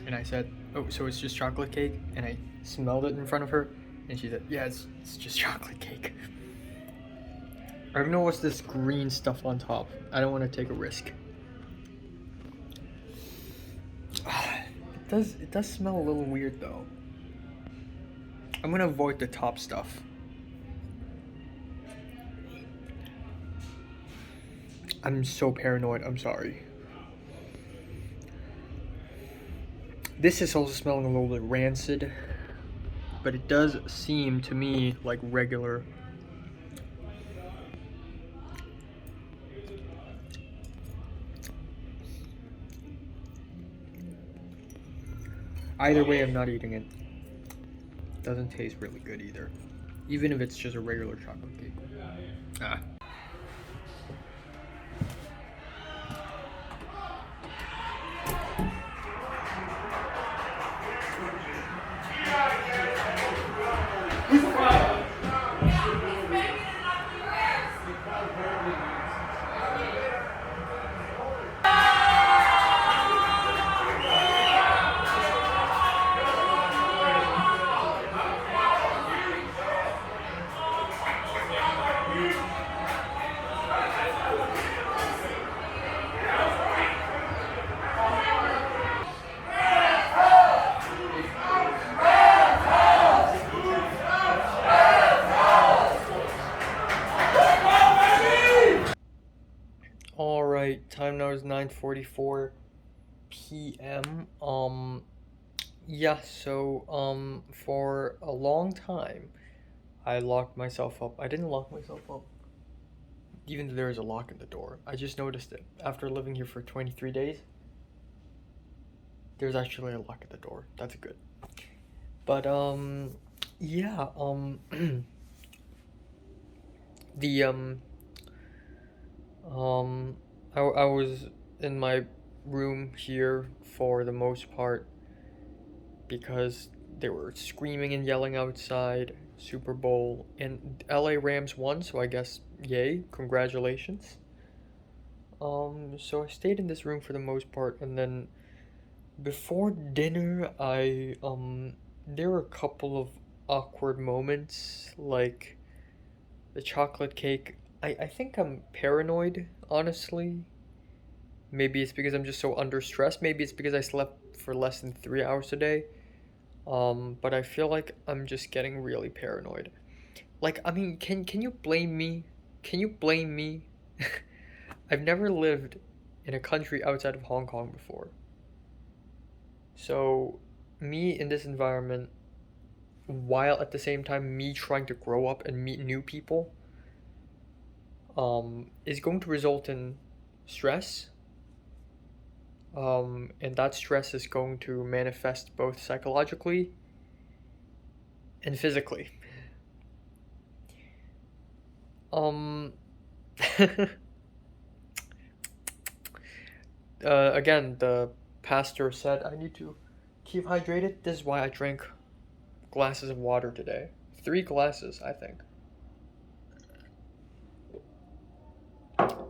And I said, oh, so it's just chocolate cake? And I smelled it in front of her, and she said, yeah, it's just chocolate cake. I don't know what's this green stuff on top. I don't want to take a risk. It does smell a little weird though. I'm gonna avoid the top stuff. I'm so paranoid, I'm sorry. This is also smelling a little bit rancid, but it does seem to me like regular. Either way, I'm not eating it. Doesn't taste really good either. Even if it's just a regular chocolate cake. Ah. Time now is 9:44 p.m. Yeah, so for a long time I locked myself up. I didn't lock myself up even though there is a lock in the door. I just noticed it. After living here for 23 days, there's actually a lock at the door. That's good. But yeah, the I was in my room here for the most part because they were screaming and yelling outside. Super Bowl and LA Rams won, so I guess yay, congratulations. So I stayed in this room for the most part, and then before dinner, there were a couple of awkward moments, like the chocolate cake. I think I'm paranoid, honestly. Maybe it's because I'm just so under stress. Maybe it's because I slept for less than 3 hours a day. But I feel like I'm just getting really paranoid. Like, I mean, can you blame me? Can you blame me? I've never lived in a country outside of Hong Kong before. So, me in this environment, while at the same time me trying to grow up and meet new people, is going to result in stress. And that stress is going to manifest both psychologically and physically. Um, again, the pastor said I need to keep hydrated. This is why I drank glasses of water today. 3 glasses, I think.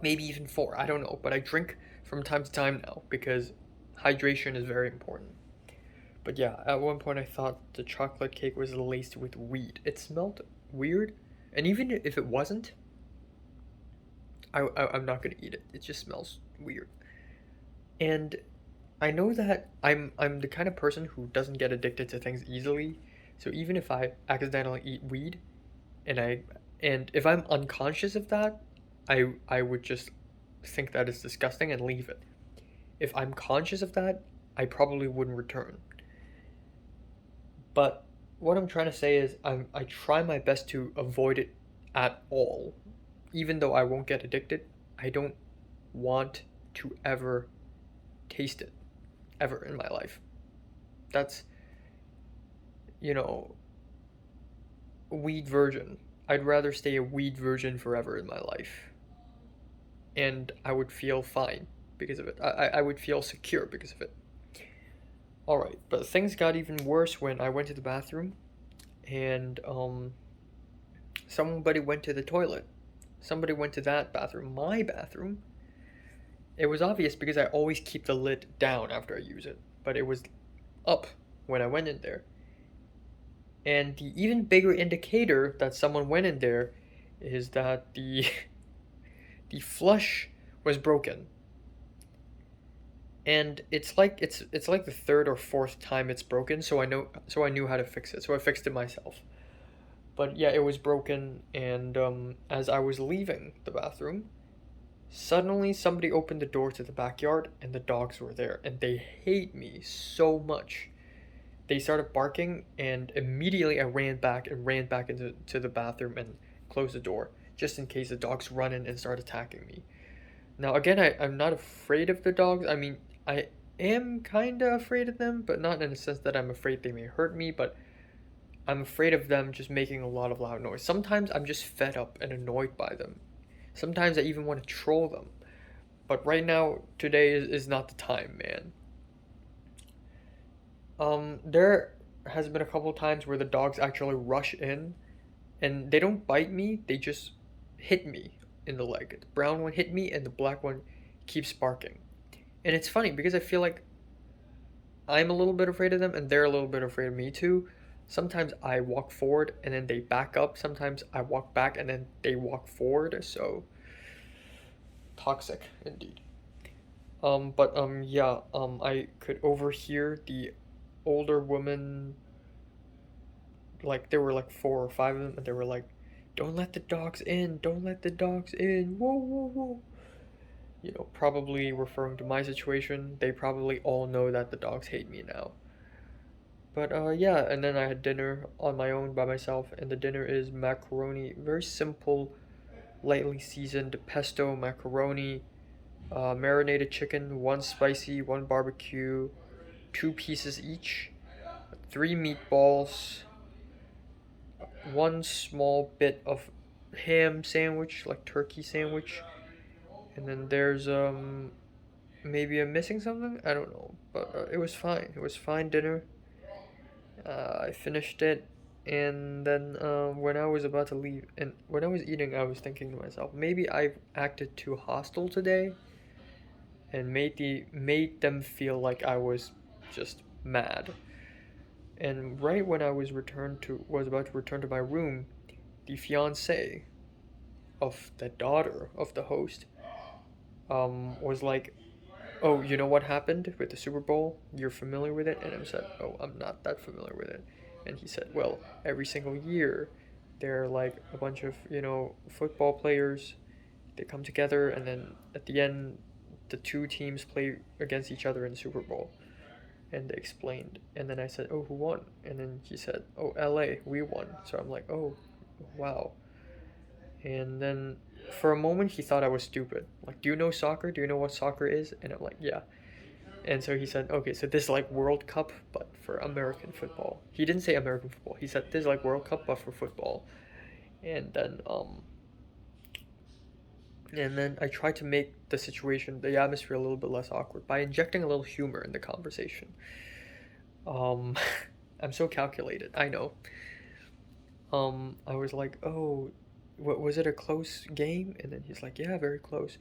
Maybe even 4. I don't know. But I drink from time to time now because hydration is very important. But yeah, at one point I thought the chocolate cake was laced with weed. It smelled weird. And even if it wasn't, I'm not gonna eat it. It just smells weird. And I know that I'm the kind of person who doesn't get addicted to things easily. So even if I accidentally eat weed and if I'm unconscious of that, I would just think that it's disgusting and leave it. If I'm conscious of that, I probably wouldn't return. But what I'm trying to say is I try my best to avoid it at all. Even though I won't get addicted, I don't want to ever taste it ever in my life. That's, you know, weed virgin. I'd rather stay a weed virgin forever in my life. And I would feel fine because of it. I would feel secure because of it. Alright, but things got even worse when I went to the bathroom and somebody went to the toilet. Somebody went to that bathroom, my bathroom. It was obvious because I always keep the lid down after I use it, but it was up when I went in there. And the even bigger indicator that someone went in there is that the the flush was broken. And it's like the third or fourth time it's broken, so I knew how to fix it. So I fixed it myself. But yeah, it was broken, and as I was leaving the bathroom, suddenly somebody opened the door to the backyard and the dogs were there, and they hate me so much. They started barking, and immediately I ran back into the bathroom and closed the door, just in case the dogs run in and start attacking me. Now, again, I'm not afraid of the dogs. I mean, I am kind of afraid of them, but not in the sense that I'm afraid they may hurt me, but I'm afraid of them just making a lot of loud noise. Sometimes I'm just fed up and annoyed by them. Sometimes I even want to troll them. But right now, today is not the time, man. There has been a couple times where the dogs actually rush in, and they don't bite me, they just hit me in the leg. The brown one hit me, and the black one keeps barking. And it's funny because I feel like I'm a little bit afraid of them, and they're a little bit afraid of me too. Sometimes I walk forward and then they back up. Sometimes I walk back and then they walk forward. So toxic indeed. Yeah. I could overhear the older woman. Like there were like 4 or 5 of them, and they were like, "Don't let the dogs in! Don't let the dogs in! Whoa, whoa, whoa!" probably referring to my situation. They probably all know that the dogs hate me now. But yeah, and then I had dinner on my own by myself, and the dinner is macaroni, very simple, lightly seasoned pesto macaroni, marinated chicken, one spicy, one barbecue, two pieces each, three meatballs, one small bit of ham sandwich, like turkey sandwich, and then there's maybe I'm missing something. I don't know, but it was fine. It was fine dinner. I finished it, and then when I was about to leave, and when I was eating, I was thinking to myself, maybe I've acted too hostile today, and made them feel like I was just mad. And right when I was about to return to my room, the fiance of the daughter of the host was like, "Oh, you know what happened with the Super Bowl? You're familiar with it?" And I said, "Oh, I'm not that familiar with it." And he said, "Well, every single year, there are like a bunch of football players. They come together, and then at the end, the two teams play against each other in the Super Bowl." And they explained, and then I said, "Oh, who won?" And then he said, "Oh, LA, we won." So I'm like, "Oh, wow." And then for a moment, he thought I was stupid. Like, "Do you know soccer? Do you know what soccer is?" And I'm like, "Yeah." And so he said, "Okay, so this is like World Cup, but for American football." He didn't say American football. He said this is like World Cup, but for football. And then I tried to make the situation, the atmosphere, a little bit less awkward by injecting a little humor in the conversation. Um, I'm so calculated. I know. I was like, "Oh, what was it, a close game?" And then he's like, "Yeah, very close."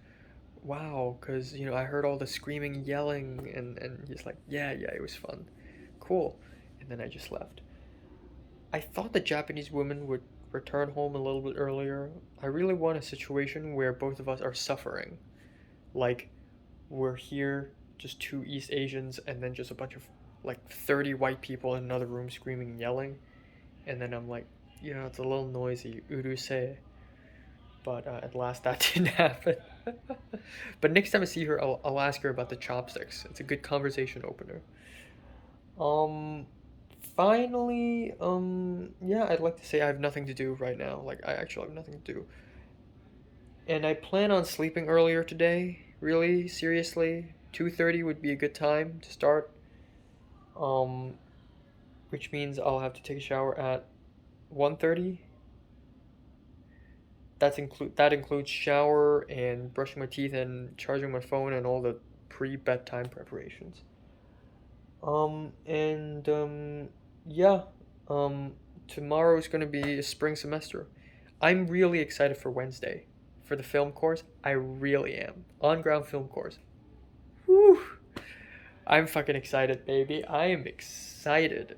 Wow, because I heard all the screaming, yelling, and he's like, "Yeah, yeah, it was fun, cool." And then I just left. I thought the Japanese woman would return home a little bit earlier. I really want a situation where both of us are suffering, like we're here, just two East Asians, and then just a bunch of like 30 white people in another room screaming and yelling, and then I'm like, it's a little noisy, urusei. But at last that didn't happen. But next time I see her, I'll ask her about the chopsticks. It's a good conversation opener. Um, Finally, yeah, I'd like to say I have nothing to do right now. Like, I actually have nothing to do. And I plan on sleeping earlier today. Really, seriously. 2:30 would be a good time to start. Um, which means I'll have to take a shower at 1:30. That includes shower and brushing my teeth and charging my phone and all the pre-bedtime preparations. And yeah, um tomorrow is going to be a spring semester. I'm really excited for Wednesday for the film course. I really am. On ground film course. Whew. I'm fucking excited, baby. I am excited.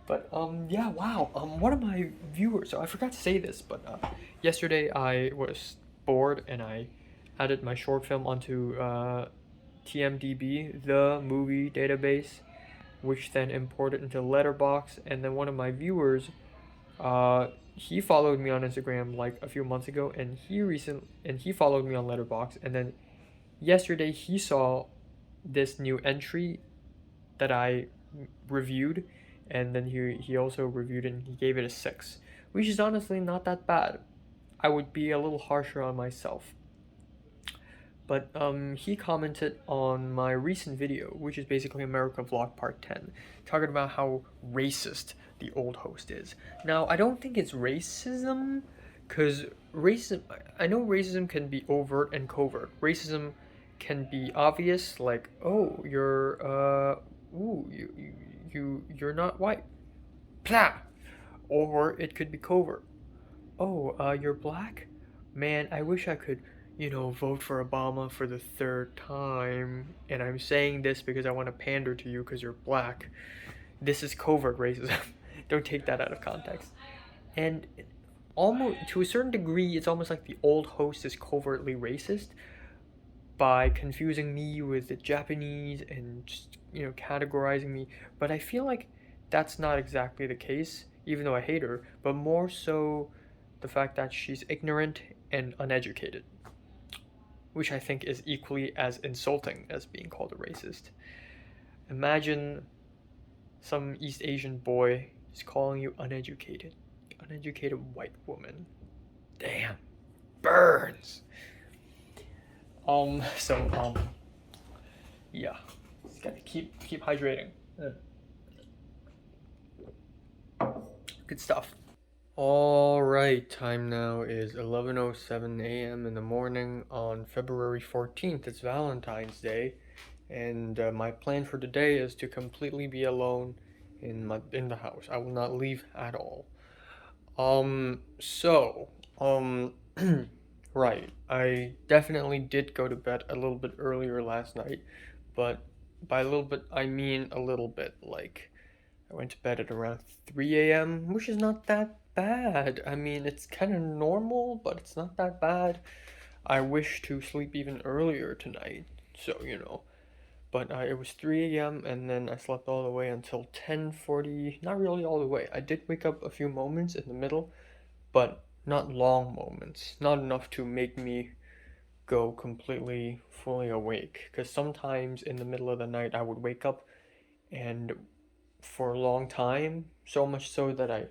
But yeah, wow. One of my viewers, so I forgot to say this, but yesterday I was bored and I added my short film onto TMDB, the movie database, which then imported into Letterbox. And then one of my viewers, he followed me on Instagram like a few months ago, and he followed me on Letterbox. And then yesterday he saw this new entry that I reviewed, and then he also reviewed it and he gave it a 6, which is honestly not that bad. I would be a little harsher on myself. But he commented on my recent video, which is basically America Vlog Part 10, talking about how racist the old host is. Now, I don't think it's racism, because I know racism can be overt and covert. Racism can be obvious, like, "Oh, you're not white." Plah! Or it could be covert. "Oh, you're black? Man, I wish I could, vote for Obama for the third time. And I'm saying this because I want to pander to you because you're black." This is covert racism. Don't take that out of context. And almost to a certain degree, it's almost like the old host is covertly racist by confusing me with the Japanese and just, categorizing me. But I feel like that's not exactly the case, even though I hate her, but more so the fact that she's ignorant and uneducated. which I think is equally as insulting as being called a racist. Imagine some East Asian boy is calling you uneducated. Uneducated white woman. Damn. Burns. Yeah. Just gotta keep hydrating. Good stuff. Alright, time now is 11:07 a.m. in the morning on February 14th. It's Valentine's Day, and my plan for today is to completely be alone in the house. I will not leave at all. So, right, I definitely did go to bed a little bit earlier last night, but by a little bit, I mean a little bit. Like, I went to bed at around 3 a.m., which is not that bad. I mean, it's kind of normal, but it's not that bad. I wish to sleep even earlier tonight, so you know. But it was 3 a.m. and then I slept all the way until 10:40. Not really all the way. I did wake up a few moments in the middle, but not long moments. Not enough to make me go completely fully awake. Because sometimes in the middle of the night I would wake up and for a long time, so much so that I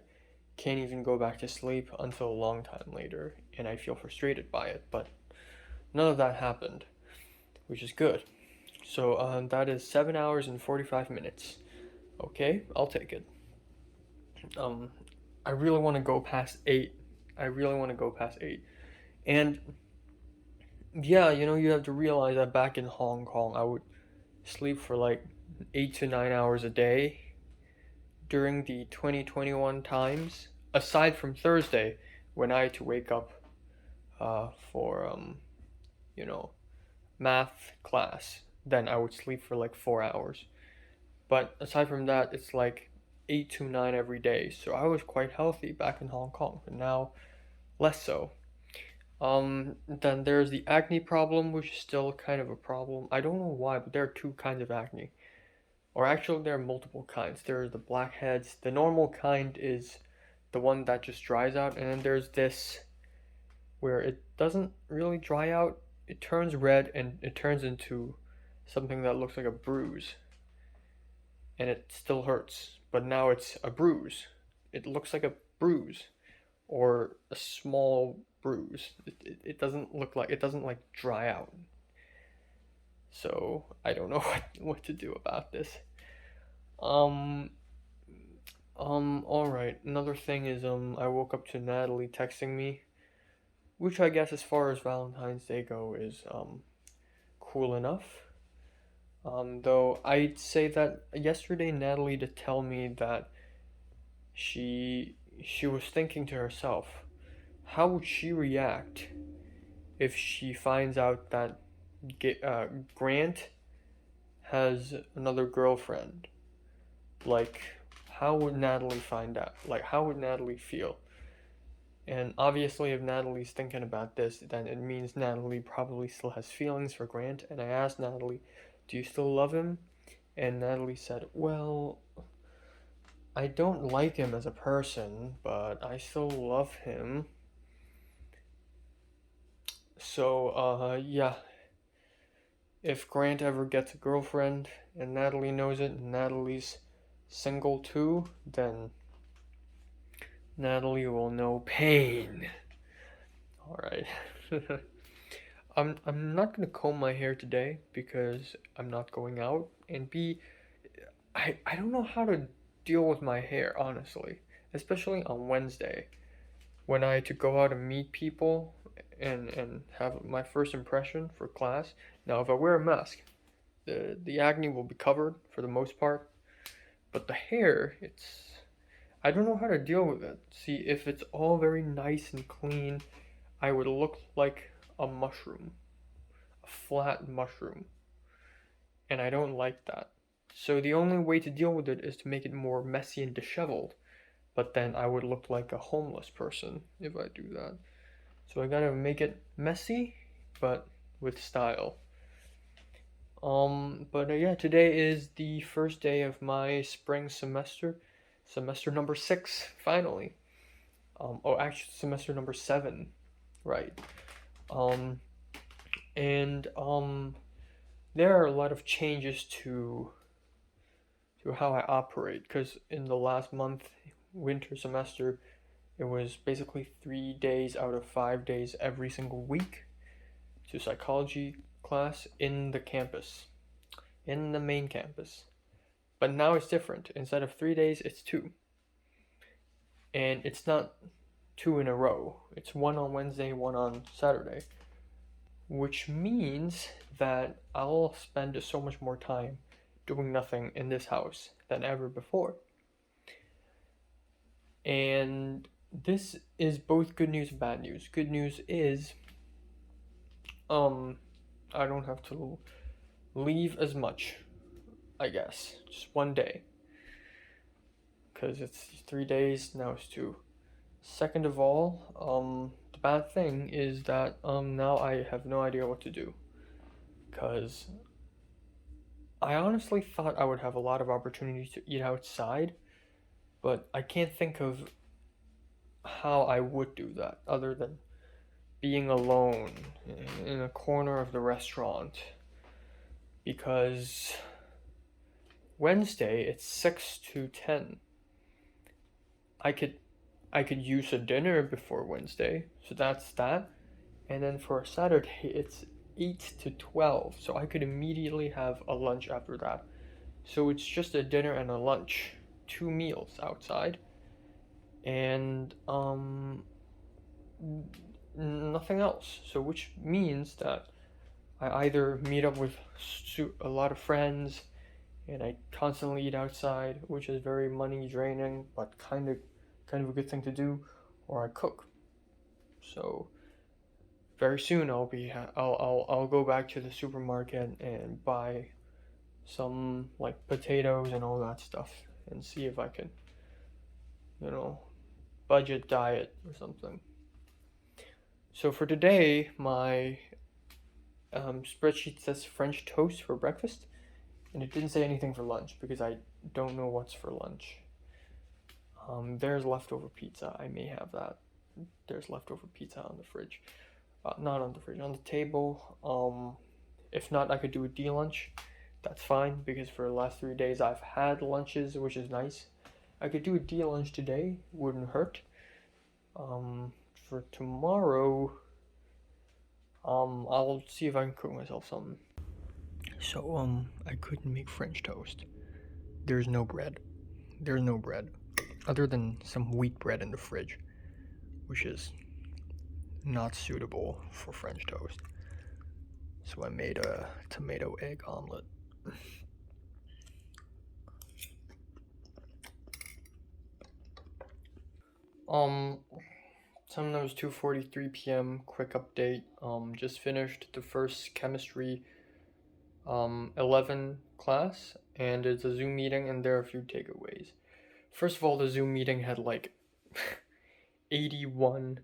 can't even go back to sleep until a long time later, and I feel frustrated by it. But none of that happened, which is good. So that is 7 hours and 45 minutes. Okay, I'll take it. I really want to go past 8. I really want to go past 8. And yeah, you know, you have to realize that back in Hong Kong, I would sleep for like 8 to 9 hours a day during the 2021 times, aside from Thursday when I had to wake up for you know, math class. Then I would sleep for like 4 hours. But aside from that, it's like 8 to 9 every day. So I was quite healthy back in Hong Kong, but now less so. Then there's the acne problem, which is still kind of a problem. I don't know why, but there are two kinds of acne. Or actually, there are multiple kinds. There's the blackheads. The normal kind is the one that just dries out, and then there's this where it doesn't really dry out. It turns red and it turns into something that looks like a bruise. And it still hurts, but now it's a bruise. It looks like a bruise or a small bruise. It doesn't look like, it doesn't like dry out. So I don't know what to do about this. All right. Another thing is, I woke up to Natalie texting me, which I guess as far as Valentine's Day go is, cool enough. Though I'd say that yesterday Natalie did tell me that she was thinking to herself, how would she react if she finds out that Grant has another girlfriend? Like, how would Natalie find out? Like, how would Natalie feel? And obviously, if Natalie's thinking about this, then it means Natalie probably still has feelings for Grant. And I asked Natalie, do you still love him? And Natalie said, well, I don't like him as a person, but I still love him. So, yeah. If Grant ever gets a girlfriend and Natalie knows it, and Natalie's single too, then Natalie will know pain. Alright. I'm not gonna comb my hair today because I'm not going out, and B, I don't know how to deal with my hair, honestly. Especially on Wednesday when I had to go out and meet people and have my first impression for class. Now if I wear a mask, the acne will be covered for the most part. But the hair, I don't know how to deal with it. See, if it's all very nice and clean, I would look like a mushroom, a flat mushroom. And I don't like that. So the only way to deal with it is to make it more messy and disheveled. But then I would look like a homeless person if I do that. So I gotta make it messy, but with style. But yeah, today is the first day of my spring semester, semester number 6, finally. Actually, semester number 7, right? And there are a lot of changes to how I operate, because in the last month, winter semester, it was basically 3 days out of 5 days every single week to psychology class in the campus, in the main campus. But now it's different. Instead of 3 days, it's two. And it's not two in a row. It's one on Wednesday, one on Saturday. Which means that I'll spend so much more time doing nothing in this house than ever before. And this is both good news and bad news. Good news is I don't have to leave as much, I guess. Just one day. Because it's 3 days, now it's two. Second of all, the bad thing is that now I have no idea what to do. Because I honestly thought I would have a lot of opportunities to eat outside, but I can't think of how I would do that other than being alone in a corner of the restaurant. Because Wednesday it's 6 to 10. I could use a dinner before Wednesday, so that's that. And then for Saturday it's 8 to 12, so I could immediately have a lunch after that. So it's just a dinner and a lunch, 2 meals outside. And nothing else. So which means that I either meet up with a lot of friends and I constantly eat outside, which is very money draining, but kind of a good thing to do, or I cook. So very soon I'll go back to the supermarket and buy some like potatoes and all that stuff and see if I can, budget diet or something. So for today, my spreadsheet says French toast for breakfast, and it didn't say anything for lunch because I don't know what's for lunch. There's leftover pizza. I may have that. There's leftover pizza on the fridge. Not on the fridge, on the table. If not, I could do a D-lunch. That's fine, because for the last 3 days I've had lunches, which is nice. I could do a D-lunch today. Wouldn't hurt. For tomorrow, I'll see if I can cook myself something. So, I couldn't make French toast. There's no bread. Other than some wheat bread in the fridge, which is not suitable for French toast. So I made a tomato egg omelet. Sometimes 2:43 p.m. Quick update. Just finished the first chemistry 11 class, and it's a Zoom meeting, and there are a few takeaways. First of all, the Zoom meeting had like 81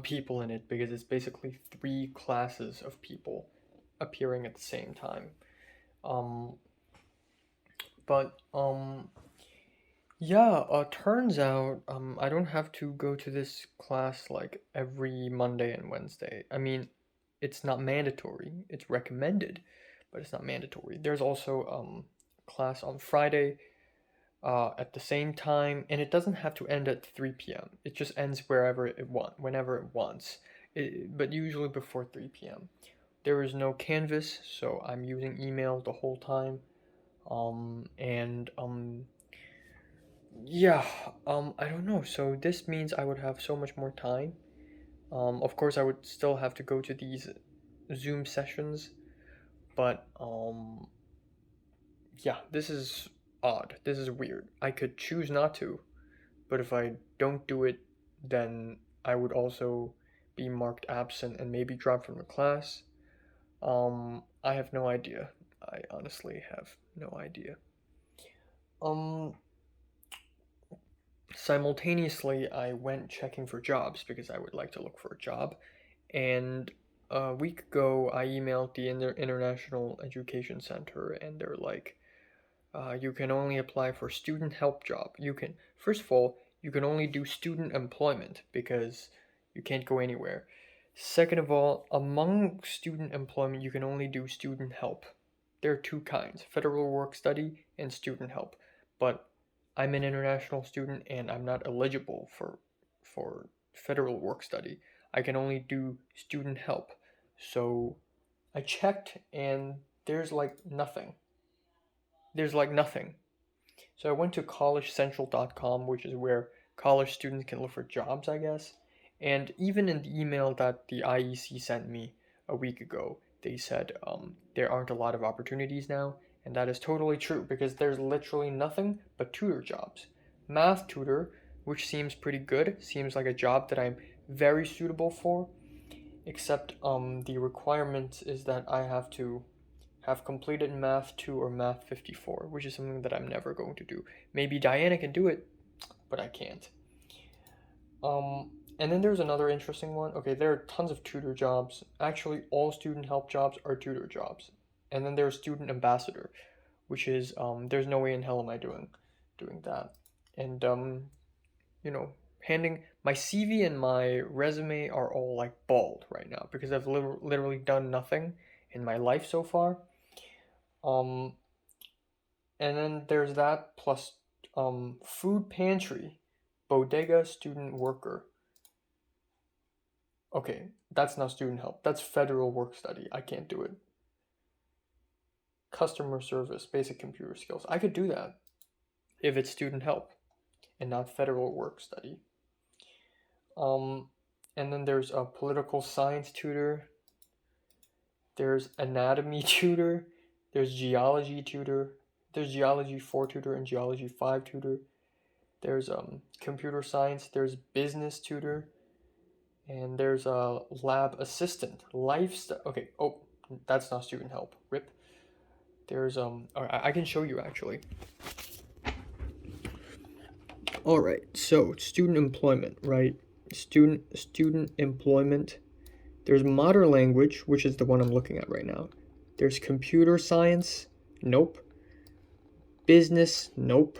people in it, because it's basically 3 classes of people appearing at the same time. Turns out I don't have to go to this class like every Monday and Wednesday. I mean, it's not mandatory. It's recommended, but it's not mandatory. There's also class on Friday at the same time, and it doesn't have to end at 3 p.m. It just ends whenever it wants, but usually before 3 p.m. There is no Canvas, so I'm using email the whole time. I don't know. So this means I would have so much more time. Of course, I would still have to go to these Zoom sessions, but this is odd. This is weird. I could choose not to, but if I don't do it, then I would also be marked absent and maybe dropped from the class. I have no idea. I honestly have no idea. Simultaneously, I went checking for jobs because I would like to look for a job. And a week ago, I emailed the International Education Center, and they're like, you can only apply for student help job. First of all, you can only do student employment because you can't go anywhere. Second of all, among student employment, you can only do student help. There are two kinds, federal work study and student help. But I'm an international student and I'm not eligible for federal work study. I can only do student help. So I checked and there's like nothing. There's like nothing. So I went to collegecentral.com, which is where college students can look for jobs, I guess. And even in the email that the IEC sent me a week ago, they said there aren't a lot of opportunities now. And that is totally true because there's literally nothing but tutor jobs. Math tutor, which seems pretty good, seems like a job that I'm very suitable for, except the requirement is that I have to have completed Math 2 or Math 54, which is something that I'm never going to do. Maybe Diana can do it, but I can't. And then there's another interesting one. Okay, there are tons of tutor jobs. Actually, all student help jobs are tutor jobs. And then there's student ambassador, which is there's no way in hell am I doing that. And handing my CV and my resume are all like bald right now because I've literally done nothing in my life so far. And then there's that plus food pantry, bodega student worker. Okay, that's not student help. That's federal work study. I can't do it. Customer service, basic computer skills. I could do that if it's student help and not federal work study. And then there's a political science tutor. There's anatomy tutor. There's geology tutor. There's geology 4 tutor and geology 5 tutor. There's computer science. There's business tutor. And there's a lab assistant. Lifestyle. Okay. Oh, that's not student help. RIP. There's I can show you actually. All right. So student employment, right? Student employment. There's modern language, which is the one I'm looking at right now. There's computer science. Nope. Business. Nope.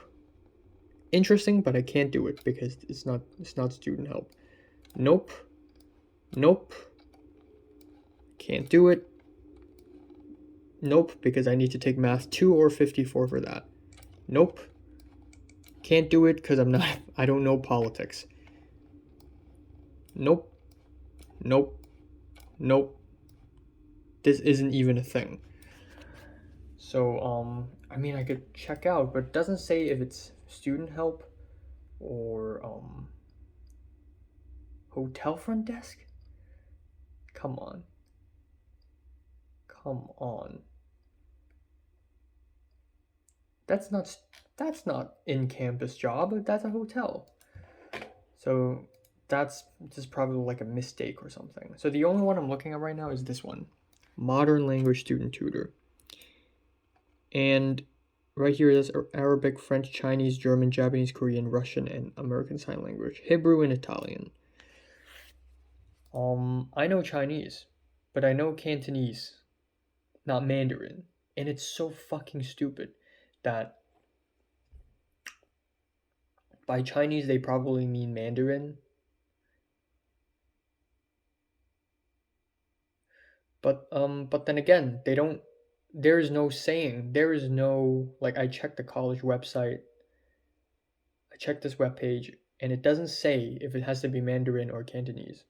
Interesting, but I can't do it because it's not student help. Nope. Nope. Can't do it. Nope, because I need to take Math 2 or 54 for that. Nope. Can't do it because I don't know politics. Nope. Nope. Nope. This isn't even a thing. So, I mean, I could check out, but it doesn't say if it's student help or, hotel front desk? Come on. Come on. That's not in-campus job. That's a hotel. So that's just probably like a mistake or something. So the only one I'm looking at right now is this one. Modern language student tutor. And right here there's Arabic, French, Chinese, German, Japanese, Korean, Russian, and American Sign Language. Hebrew and Italian. I know Chinese, but I know Cantonese, not Mandarin. And it's so fucking stupid that by Chinese they probably mean Mandarin. But then again, they don't, there is no saying, there is no, like, I checked the college website, I checked this webpage, and it doesn't say if it has to be Mandarin or Cantonese.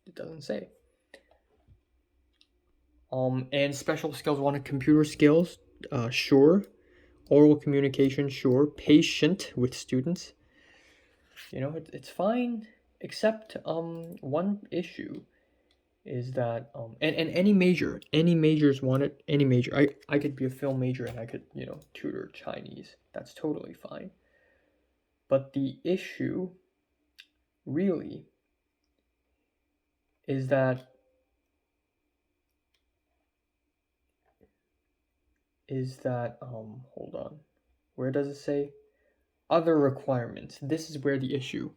It doesn't say. And special skills wanted computer skills, sure. Oral communication, sure. Patient with students. You know, it's fine, except one issue is that and any majors want it. Any major, I could be a film major and I could, tutor Chinese. That's totally fine. But the issue really is that hold on, where does it say other requirements? This is where the issue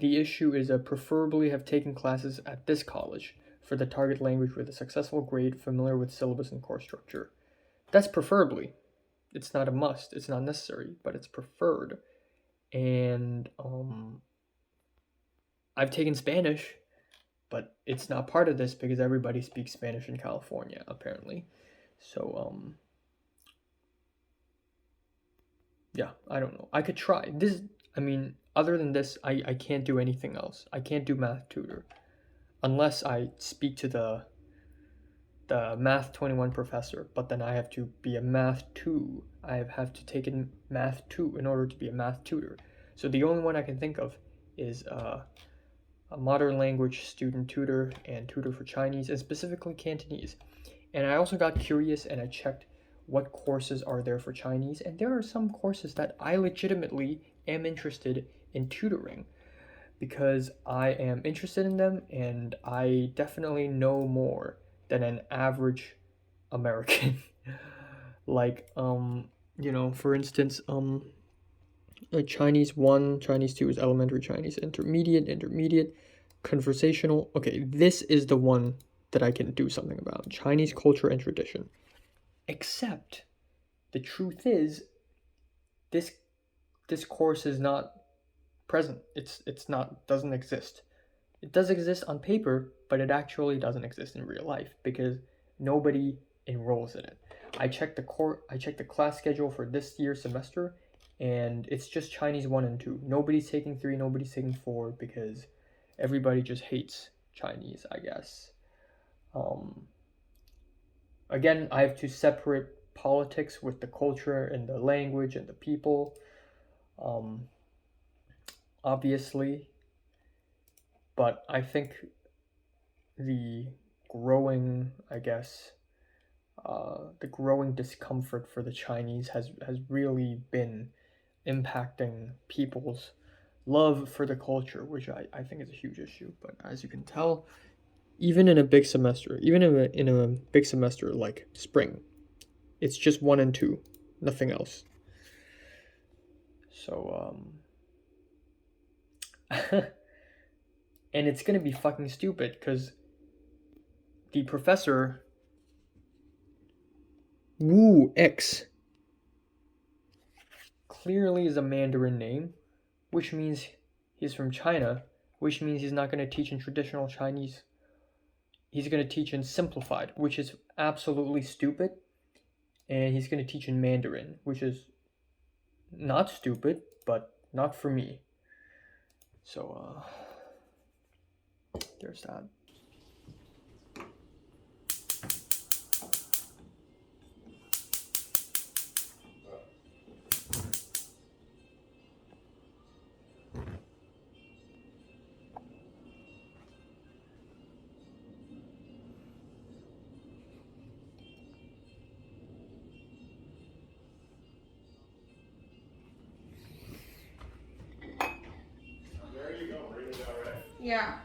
is preferably have taken classes at this college for the target language with a successful grade, familiar with syllabus and course structure. That's preferably. It's not a must, it's not necessary, but it's preferred. And I've taken Spanish, but it's not part of this because everybody speaks Spanish in California, apparently. So, yeah, I don't know. I could try. This, I mean, other than this, I can't do anything else. I can't do math tutor unless I speak to the Math 21 professor, but then I have to be a Math 2. I have to take in Math 2 in order to be a math tutor. So the only one I can think of is a modern language student tutor and tutor for Chinese, and specifically Cantonese. And I also got curious and I checked what courses are there for Chinese, and there are some courses that I legitimately am interested in tutoring because I am interested in them and I definitely know more than an average American. Like, for instance, Chinese 1, Chinese 2 is elementary Chinese, intermediate, conversational. Okay, this is the one that I can do something about. Chinese culture and tradition. Except the truth is this course is not present. It's not doesn't exist. It does exist on paper, but it actually doesn't exist in real life because nobody enrolls in it. I checked the class schedule for this year's semester, and it's just Chinese 1 and 2. Nobody's taking 3, nobody's taking 4 because everybody just hates Chinese, I guess. Again, I have to separate politics with the culture and the language and the people. Obviously, but I think the growing, the growing discomfort for the Chinese has really been impacting people's love for the culture, which I think is a huge issue. But as you can tell, even in a big semester, like spring, it's just 1 and 2, nothing else. So, and it's gonna be fucking stupid because the professor Wu X clearly is a Mandarin name, which means he's from China, which means he's not gonna teach in traditional Chinese. He's gonna teach in simplified, which is absolutely stupid, and he's gonna teach in Mandarin, which is not stupid, but not for me. So, there's that. There you go, rated all right. Yeah.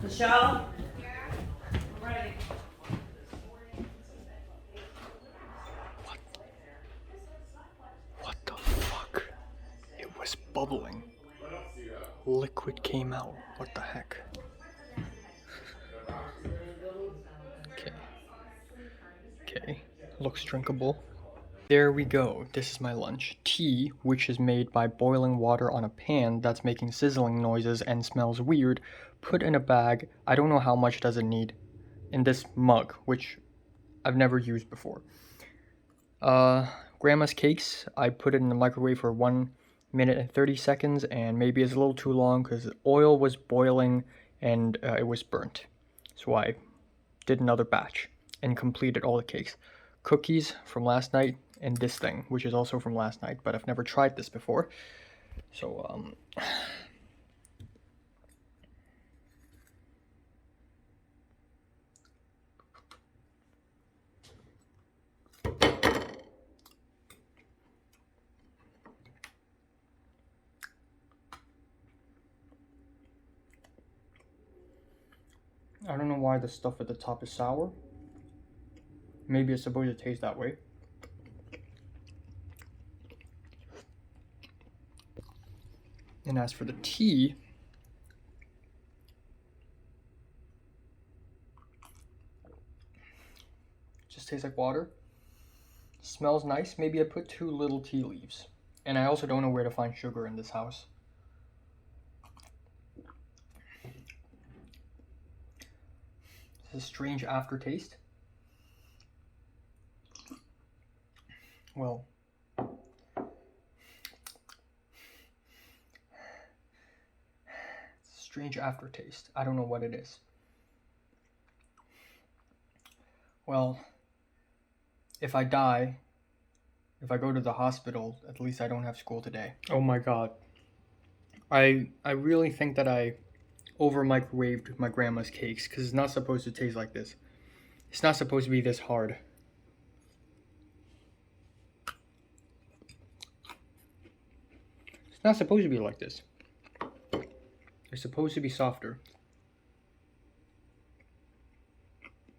Michelle? What the fuck? It was bubbling. Liquid came out. What the heck? Okay. Looks drinkable. There we go. This is my lunch. Tea, which is made by boiling water on a pan that's making sizzling noises and smells weird, put in a bag. I don't know how much does it need. In this mug, which I've never used before. Grandma's cakes, I put it in the microwave for 1 minute and 30 seconds, and maybe it's a little too long because oil was boiling and it was burnt. So I did another batch and completed all the cakes. Cookies from last night, and this thing, which is also from last night, but I've never tried this before. So, I don't know why the stuff at the top is sour. Maybe it's supposed to taste that way. And as for the tea, just tastes like water. Smells nice. Maybe I put too little tea leaves. And I also don't know where to find sugar in this house. It's a strange aftertaste. Well, it's a strange aftertaste. I don't know what it is. Well, if I die, if I go to the hospital, at least I don't have school today. Oh my god. I really think that I over microwaved my grandma's cakes because it's not supposed to taste like this. It's not supposed to be this hard. It's not supposed to be like this. It's supposed to be softer.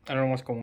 I don't know what's going on.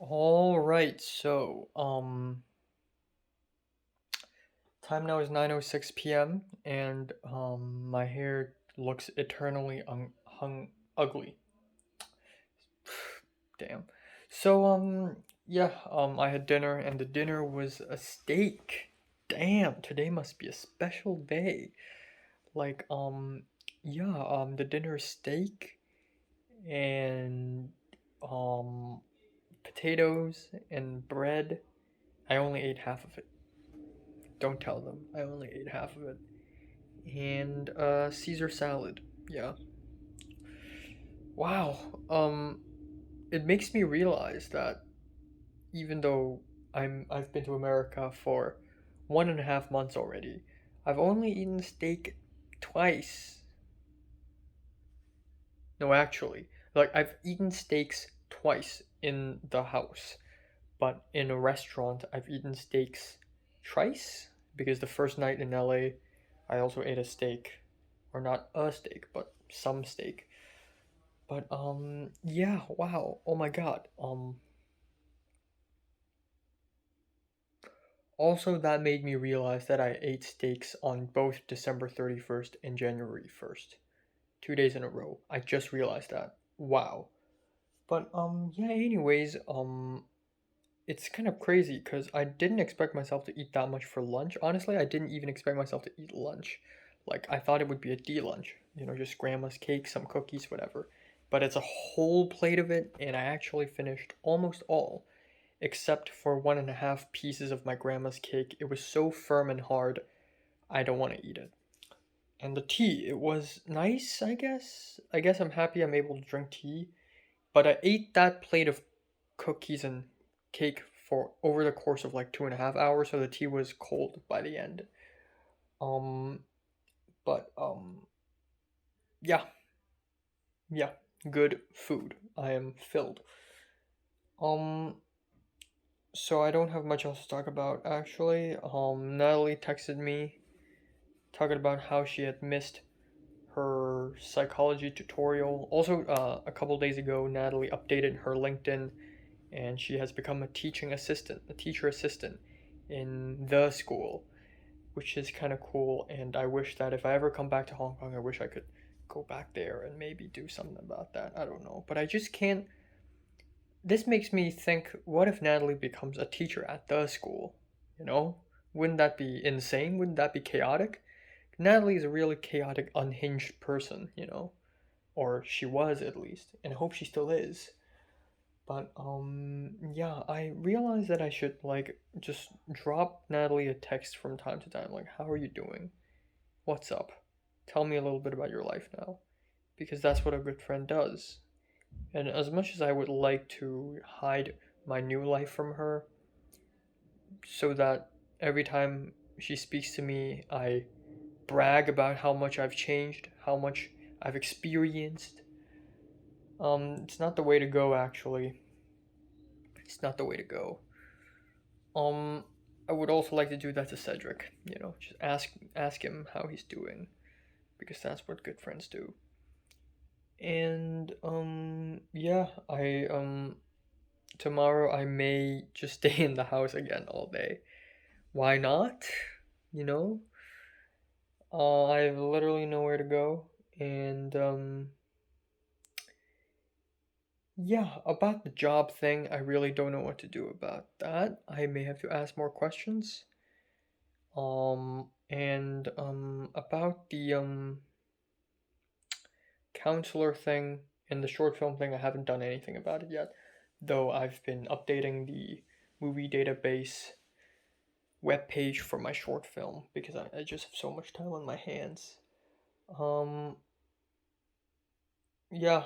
All right, so time now is 9:06 p.m. and my hair looks eternally hung ugly. Damn. So yeah, I had dinner and the dinner was a steak. Damn, today must be a special day. Like yeah, the dinner is steak and potatoes and bread. I only ate half of it. Don't tell them. I only ate half of it. And Caesar salad. Yeah. Wow. It makes me realize that even though I've been to America for 1.5 months already, I've only eaten steak twice. No, actually, like I've eaten steaks twice in the house, but in a restaurant I've eaten steaks thrice because the first night in LA I also ate a steak, or not a steak, but some steak. But yeah, wow. Oh my god. Also, that made me realize that I ate steaks on both December 31st and January 1st. 2 days in a row. I just realized that. Wow. But yeah, anyways, it's kind of crazy because I didn't expect myself to eat that much for lunch. Honestly, I didn't even expect myself to eat lunch. Like I thought it would be a D lunch, just grandma's cake, some cookies, whatever. But it's a whole plate of it, and I actually finished almost all, except for 1.5 pieces of my grandma's cake. It was so firm and hard, I don't want to eat it. And the tea, it was nice, I guess. I guess I'm happy I'm able to drink tea. But I ate that plate of cookies and cake for over the course of like 2.5 hours, so the tea was cold by the end. Um, but yeah, yeah, good food. I am filled. Um, so I don't have much else to talk about actually. Natalie texted me talking about how she had missed her psychology tutorial. Also, a couple days ago, Natalie updated her LinkedIn and she has become a teacher assistant in the school, which is kind of cool. And I wish that if I ever come back to Hong Kong, I wish I could go back there and maybe do something about that. I don't know. But I just can't. This makes me think, what if Natalie becomes a teacher at the school? You know? Wouldn't that be insane? Wouldn't that be chaotic? Natalie is a really chaotic, unhinged person, you know? Or she was at least. And I hope she still is. But yeah, I realized that I should like just drop Natalie a text from time to time, like, how are you doing? What's up? Tell me a little bit about your life now. Because that's what a good friend does. And as much as I would like to hide my new life from her, so that every time she speaks to me, I brag about how much I've changed, how much I've experienced, it's not the way to go, actually. It's not the way to go. Um, I would also like to do that to Cedric. You know, just ask him how he's doing, because that's what good friends do. And yeah, I tomorrow I may just stay in the house again all day. Why not? You know, I have literally nowhere to go, and yeah, about the job thing, I really don't know what to do about that. I may have to ask more questions. And about the counselor thing and the short film thing, I haven't done anything about it yet, though I've been updating the movie database webpage for my short film because I just have so much time on my hands. Um, yeah,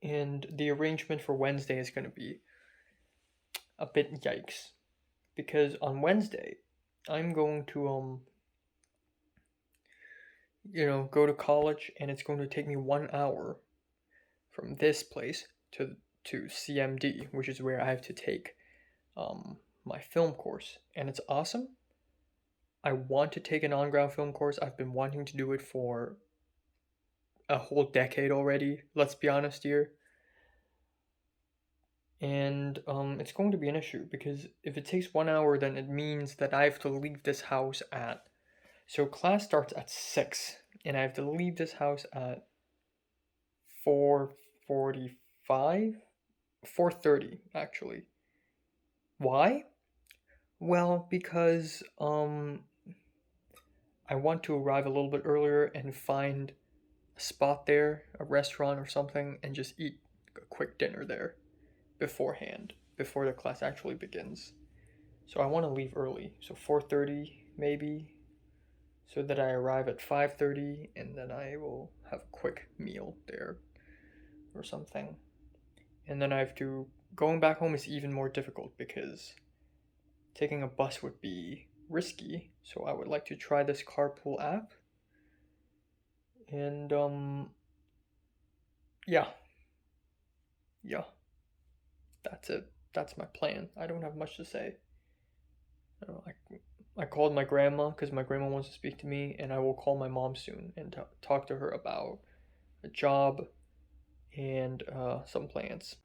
and the arrangement for Wednesday is going to be a bit yikes because on Wednesday I'm going to go to college, and it's going to take me 1 hour from this place to CMD, which is where I have to take my film course, and it's awesome. I want to take an on-ground film course. I've been wanting to do it for a whole decade already. Let's be honest here. And it's going to be an issue because if it takes 1 hour, then it means that I have to leave this house at. So class starts at 6, and I have to leave this house at 4:45, 4:30 actually. Why? Well, because I want to arrive a little bit earlier and find a spot there, a restaurant or something, and just eat a quick dinner there beforehand, before the class actually begins. So I want to leave early, so 4:30 maybe, so that I arrive at 5:30 and then I will have a quick meal there or something. And then I have to going back home is even more difficult because taking a bus would be risky. So I would like to try this carpool app. And yeah. Yeah. That's it. That's my plan. I don't have much to say. I called my grandma because my grandma wants to speak to me, and I will call my mom soon and talk to her about a job and some plans.